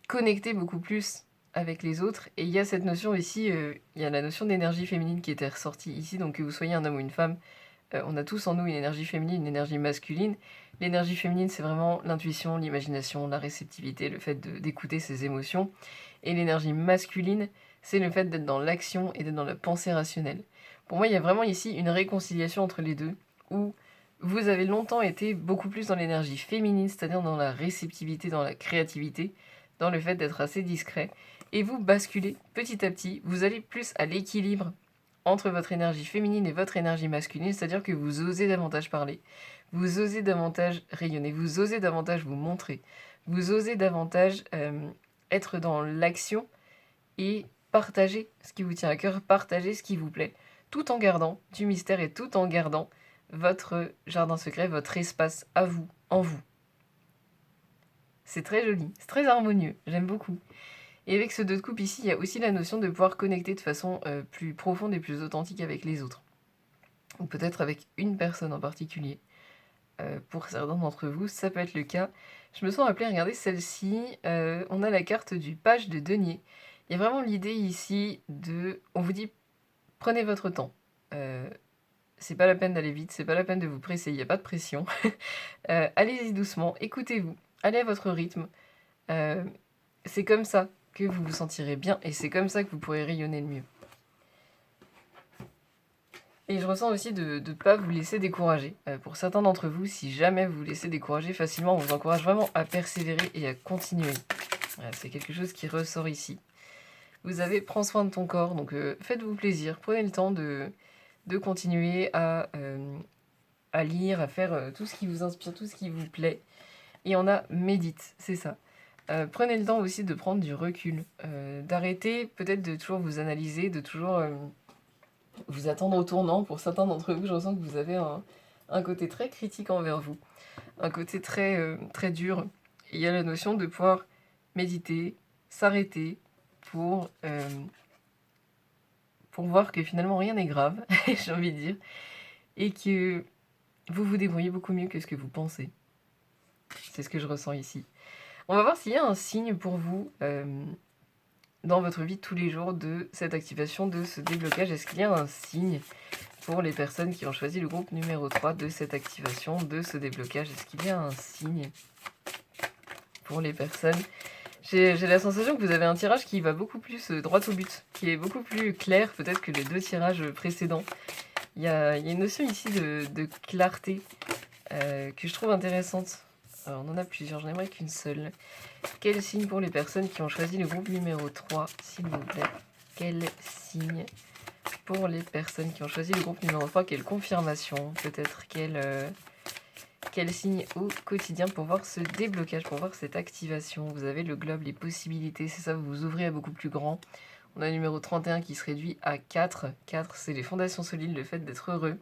connecter beaucoup plus avec les autres. Et il y a cette notion ici, il y a la notion d'énergie féminine qui était ressortie ici, donc que vous soyez un homme ou une femme, on a tous en nous une énergie féminine, une énergie masculine. L'énergie féminine, c'est vraiment l'intuition, l'imagination, la réceptivité, le fait d'écouter ses émotions. Et l'énergie masculine, c'est le fait d'être dans l'action et d'être dans la pensée rationnelle. Pour moi, il y a vraiment ici une réconciliation entre les deux, où vous avez longtemps été beaucoup plus dans l'énergie féminine, c'est-à-dire dans la réceptivité, dans la créativité, dans le fait d'être assez discret. Et vous basculez petit à petit, vous allez plus à l'équilibre entre votre énergie féminine et votre énergie masculine, c'est-à-dire que vous osez davantage parler, vous osez davantage rayonner, vous osez davantage vous montrer, vous osez davantage être dans l'action et partager ce qui vous tient à cœur, partager ce qui vous plaît, tout en gardant du mystère et tout en gardant votre jardin secret, votre espace à vous, en vous. C'est très joli, c'est très harmonieux, j'aime beaucoup. Et avec ce 2 de coupe ici, il y a aussi la notion de pouvoir connecter de façon plus profonde et plus authentique avec les autres. Ou peut-être avec une personne en particulier. Pour certains d'entre vous, ça peut être le cas. Je me sens appelée à regarder celle-ci. On a la carte du page de denier. Il y a vraiment l'idée ici de... On vous dit, prenez votre temps. C'est pas la peine d'aller vite, c'est pas la peine de vous presser, il n'y a pas de pression. Allez-y doucement, écoutez-vous, allez à votre rythme. C'est comme ça que vous vous sentirez bien et c'est comme ça que vous pourrez rayonner le mieux. Et je ressens aussi de ne pas vous laisser décourager. Pour certains d'entre vous, si jamais vous vous laissez décourager facilement, on vous encourage vraiment à persévérer et à continuer. Voilà, c'est quelque chose qui ressort ici. Vous avez prends soin de ton corps, donc faites-vous plaisir, prenez le temps de continuer à lire, à faire tout ce qui vous inspire, tout ce qui vous plaît. Et on a médite, c'est ça. Prenez le temps aussi de prendre du recul, d'arrêter peut-être de toujours vous analyser, de toujours vous attendre au tournant. Pour certains d'entre vous, je ressens que vous avez un côté très critique envers vous, un côté très, très dur. Et il y a la notion de pouvoir méditer, s'arrêter pour voir que finalement rien n'est grave, j'ai envie de dire, et que vous vous débrouillez beaucoup mieux que ce que vous pensez. C'est ce que je ressens ici. On va voir s'il y a un signe pour vous dans votre vie de tous les jours de cette activation, de ce déblocage. Est-ce qu'il y a un signe pour les personnes qui ont choisi le groupe numéro 3 de cette activation, de ce déblocage? Est-ce qu'il y a un signe pour les personnes? J'ai la sensation que vous avez un tirage qui va beaucoup plus droit au but, qui est beaucoup plus clair peut-être que les 2 tirages précédents. Il y a une notion ici de clarté que je trouve intéressante. Alors, on en a plusieurs, j'en aimerais qu'une seule. Quel signe pour les personnes qui ont choisi le groupe numéro 3, s'il vous plaît? Quel signe pour les personnes qui ont choisi le groupe numéro 3? Quelle confirmation peut-être? Quel signe au quotidien pour voir ce déblocage, pour voir cette activation? Vous avez le globe, les possibilités, c'est ça, vous vous ouvrez à beaucoup plus grand. On a le numéro 31 qui se réduit à 4. 4, c'est les fondations solides, le fait d'être heureux.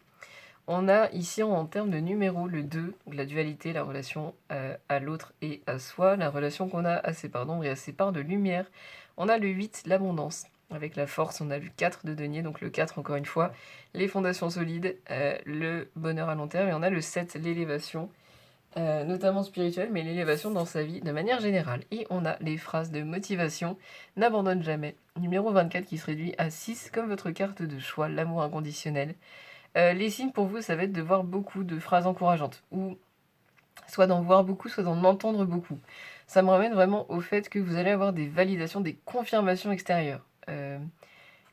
On a ici en termes de numéros le 2, la dualité, la relation à l'autre et à soi, la relation qu'on a à ses parts d'ombre et à ses parts de lumière. On a le 8, l'abondance. Avec la force, on a le 4 de denier, donc le 4 encore une fois, les fondations solides, le bonheur à long terme, et on a le 7, l'élévation, notamment spirituelle, mais l'élévation dans sa vie de manière générale. Et on a les phrases de motivation, n'abandonne jamais. Numéro 24 qui se réduit à 6, comme votre carte de choix, l'amour inconditionnel. Les signes pour vous, ça va être de voir beaucoup de phrases encourageantes, ou soit d'en voir beaucoup, soit d'en entendre beaucoup. Ça me ramène vraiment au fait que vous allez avoir des validations, des confirmations extérieures.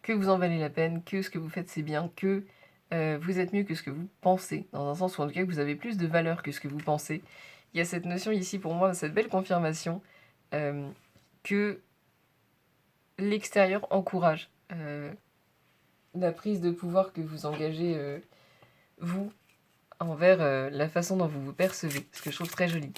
Que vous en valez la peine, que ce que vous faites c'est bien, que vous êtes mieux que ce que vous pensez, dans un sens où en tout cas que vous avez plus de valeur que ce que vous pensez. Il y a cette notion ici pour moi, cette belle confirmation que l'extérieur encourage la prise de pouvoir que vous engagez vous envers la façon dont vous vous percevez, ce que je trouve très joli.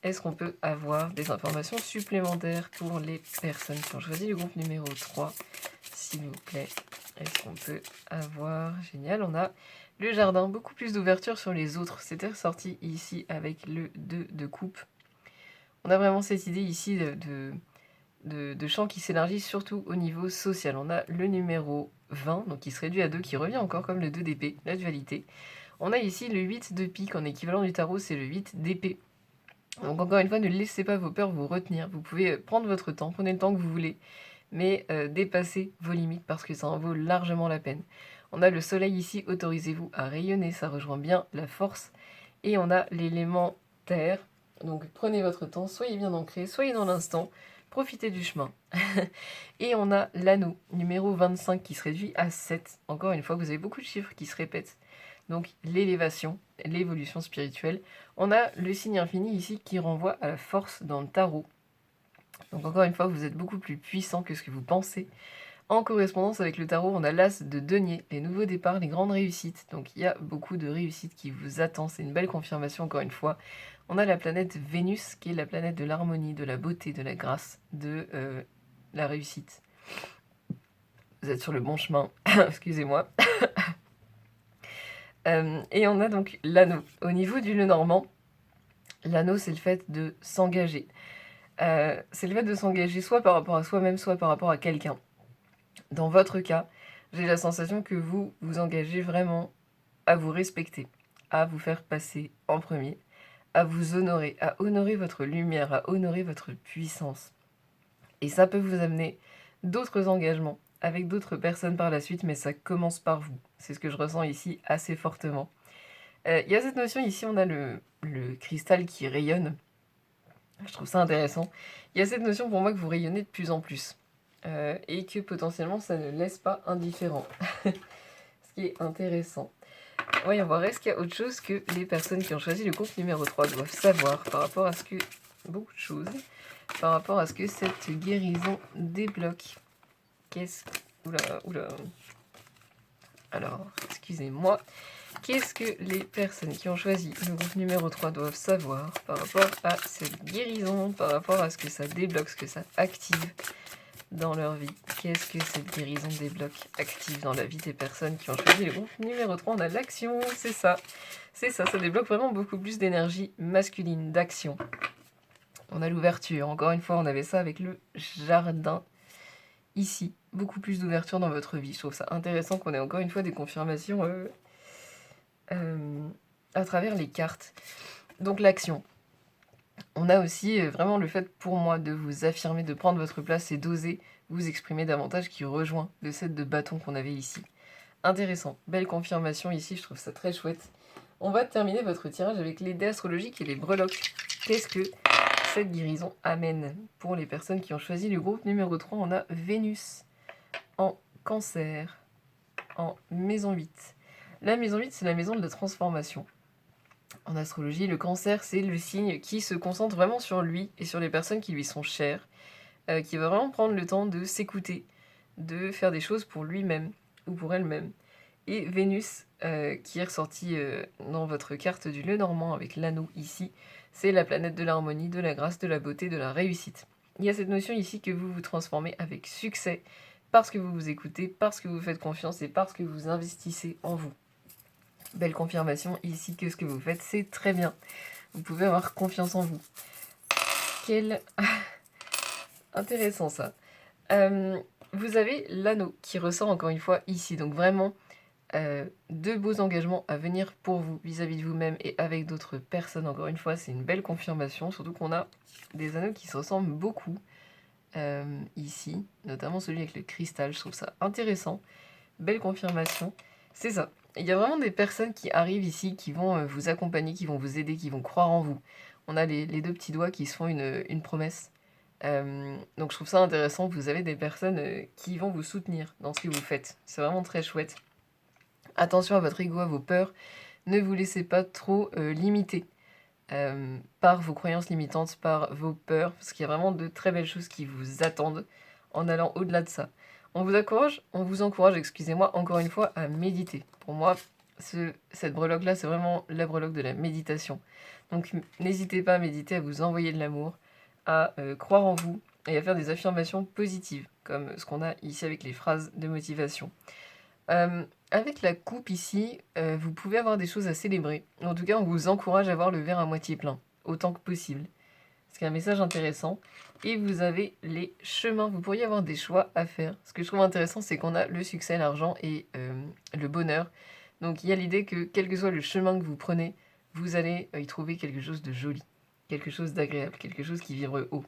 Est-ce qu'on peut avoir des informations supplémentaires pour les personnes qui ont choisi le groupe numéro 3, s'il vous plaît? Est-ce qu'on peut avoir... Génial, on a le jardin, beaucoup plus d'ouverture sur les autres. C'était ressorti ici avec le 2 de coupe. On a vraiment cette idée ici de champ qui s'élargit surtout au niveau social. On a le numéro 20, donc qui se réduit à 2, qui revient encore comme le 2 d'épée, la dualité. On a ici le 8 de pique, en équivalent du tarot, c'est le 8 d'épée. Donc encore une fois, ne laissez pas vos peurs vous retenir. Vous pouvez prendre votre temps, prenez le temps que vous voulez, mais dépassez vos limites parce que ça en vaut largement la peine. On a le soleil ici, autorisez-vous à rayonner, ça rejoint bien la force. Et on a l'élément terre, donc prenez votre temps, soyez bien ancrés, soyez dans l'instant, profitez du chemin. Et on a l'anneau, numéro 25 qui se réduit à 7. Encore une fois, vous avez beaucoup de chiffres qui se répètent. Donc l'élévation, l'évolution spirituelle. On a le signe infini ici qui renvoie à la force dans le tarot. Donc encore une fois, vous êtes beaucoup plus puissant que ce que vous pensez. En correspondance avec le tarot, on a l'as de denier, les nouveaux départs, les grandes réussites. Donc il y a beaucoup de réussites qui vous attendent. C'est une belle confirmation encore une fois. On a la planète Vénus qui est la planète de l'harmonie, de la beauté, de la grâce, de la réussite. Vous êtes sur le bon chemin. Excusez-moi. Et on a donc l'anneau. Au niveau du Lenormand, l'anneau, c'est le fait de s'engager. C'est le fait de s'engager soit par rapport à soi-même, soit par rapport à quelqu'un. Dans votre cas, j'ai la sensation que vous vous engagez vraiment à vous respecter, à vous faire passer en premier, à vous honorer, à honorer votre lumière, à honorer votre puissance. Et ça peut vous amener d'autres engagements avec d'autres personnes par la suite, mais ça commence par vous. C'est ce que je ressens ici assez fortement. Il y a cette notion ici, on a le cristal qui rayonne. Je trouve ça intéressant. Il y a cette notion pour moi que vous rayonnez de plus en plus. Et que potentiellement ça ne laisse pas indifférent. Ce qui est intéressant. Voyons voir, est-ce qu'il y a autre chose que les personnes qui ont choisi le groupe numéro 3 doivent savoir par rapport à ce que... Beaucoup de choses. Par rapport à ce que cette guérison débloque. Qu'est-ce... Oula. Alors, excusez-moi. Qu'est-ce que les personnes qui ont choisi le groupe numéro 3 doivent savoir par rapport à cette guérison, par rapport à ce que ça débloque, ce que ça active dans leur vie? Qu'est-ce que cette guérison débloque, active dans la vie des personnes qui ont choisi le groupe numéro 3? On a l'action, c'est ça. C'est ça, ça débloque vraiment beaucoup plus d'énergie masculine, d'action. On a l'ouverture, encore une fois, on avait ça avec le jardin. Ici, beaucoup plus d'ouverture dans votre vie. Je trouve ça intéressant qu'on ait encore une fois des confirmations à travers les cartes. Donc l'action. On a aussi vraiment le fait pour moi de vous affirmer, de prendre votre place et d'oser vous exprimer davantage qui rejoint le set de bâtons qu'on avait ici. Intéressant, belle confirmation ici, je trouve ça très chouette. On va terminer votre tirage avec les dés astrologiques et les breloques. Qu'est-ce que cette guérison amène pour les personnes qui ont choisi le groupe numéro 3? On a Vénus en Cancer, en maison 8. La maison 8, c'est la maison de la transformation. En astrologie, le Cancer, c'est le signe qui se concentre vraiment sur lui et sur les personnes qui lui sont chères, qui va vraiment prendre le temps de s'écouter, de faire des choses pour lui-même ou pour elle-même. Et Vénus, qui est ressortie dans votre carte du Lenormand avec l'anneau ici, c'est la planète de l'harmonie, de la grâce, de la beauté, de la réussite. Il y a cette notion ici que vous vous transformez avec succès parce que vous vous écoutez, parce que vous faites confiance et parce que vous investissez en vous. Belle confirmation ici que ce que vous faites, c'est très bien. Vous pouvez avoir confiance en vous. Quel... Intéressant ça. Vous avez l'anneau qui ressort encore une fois ici. Donc vraiment, de beaux engagements à venir pour vous, vis-à-vis de vous-même et avec d'autres personnes. Encore une fois, c'est une belle confirmation. Surtout qu'on a des anneaux qui se ressemblent beaucoup ici. Notamment celui avec le cristal. Je trouve ça intéressant. Belle confirmation. C'est ça. Il y a vraiment des personnes qui arrivent ici, qui vont vous accompagner, qui vont vous aider, qui vont croire en vous. On a les deux petits doigts qui se font une promesse. Donc je trouve ça intéressant. Vous avez des personnes qui vont vous soutenir dans ce que vous faites. C'est vraiment très chouette. Attention à votre ego, à vos peurs. Ne vous laissez pas trop limiter par vos croyances limitantes, par vos peurs, parce qu'il y a vraiment de très belles choses qui vous attendent en allant au-delà de ça. On vous encourage, excusez-moi, encore une fois, à méditer. Pour moi, cette breloque-là, c'est vraiment la breloque de la méditation. Donc, n'hésitez pas à méditer, à vous envoyer de l'amour, à croire en vous et à faire des affirmations positives, comme ce qu'on a ici avec les phrases de motivation. Avec la coupe ici, vous pouvez avoir des choses à célébrer. En tout cas, on vous encourage à voir le verre à moitié plein, autant que possible. C'est un message intéressant. Et vous avez les chemins. Vous pourriez avoir des choix à faire. Ce que je trouve intéressant, c'est qu'on a le succès, l'argent et le bonheur. Donc il y a l'idée que quel que soit le chemin que vous prenez, vous allez y trouver quelque chose de joli, quelque chose d'agréable, quelque chose qui vibre haut.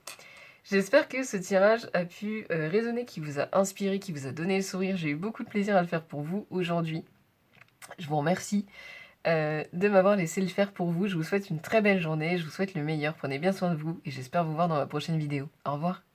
J'espère que ce tirage a pu résonner, qui vous a inspiré, qui vous a donné le sourire. J'ai eu beaucoup de plaisir à le faire pour vous aujourd'hui. Je vous remercie de m'avoir laissé le faire pour vous. Je vous souhaite une très belle journée, je vous souhaite le meilleur, prenez bien soin de vous et j'espère vous voir dans ma prochaine vidéo. Au revoir.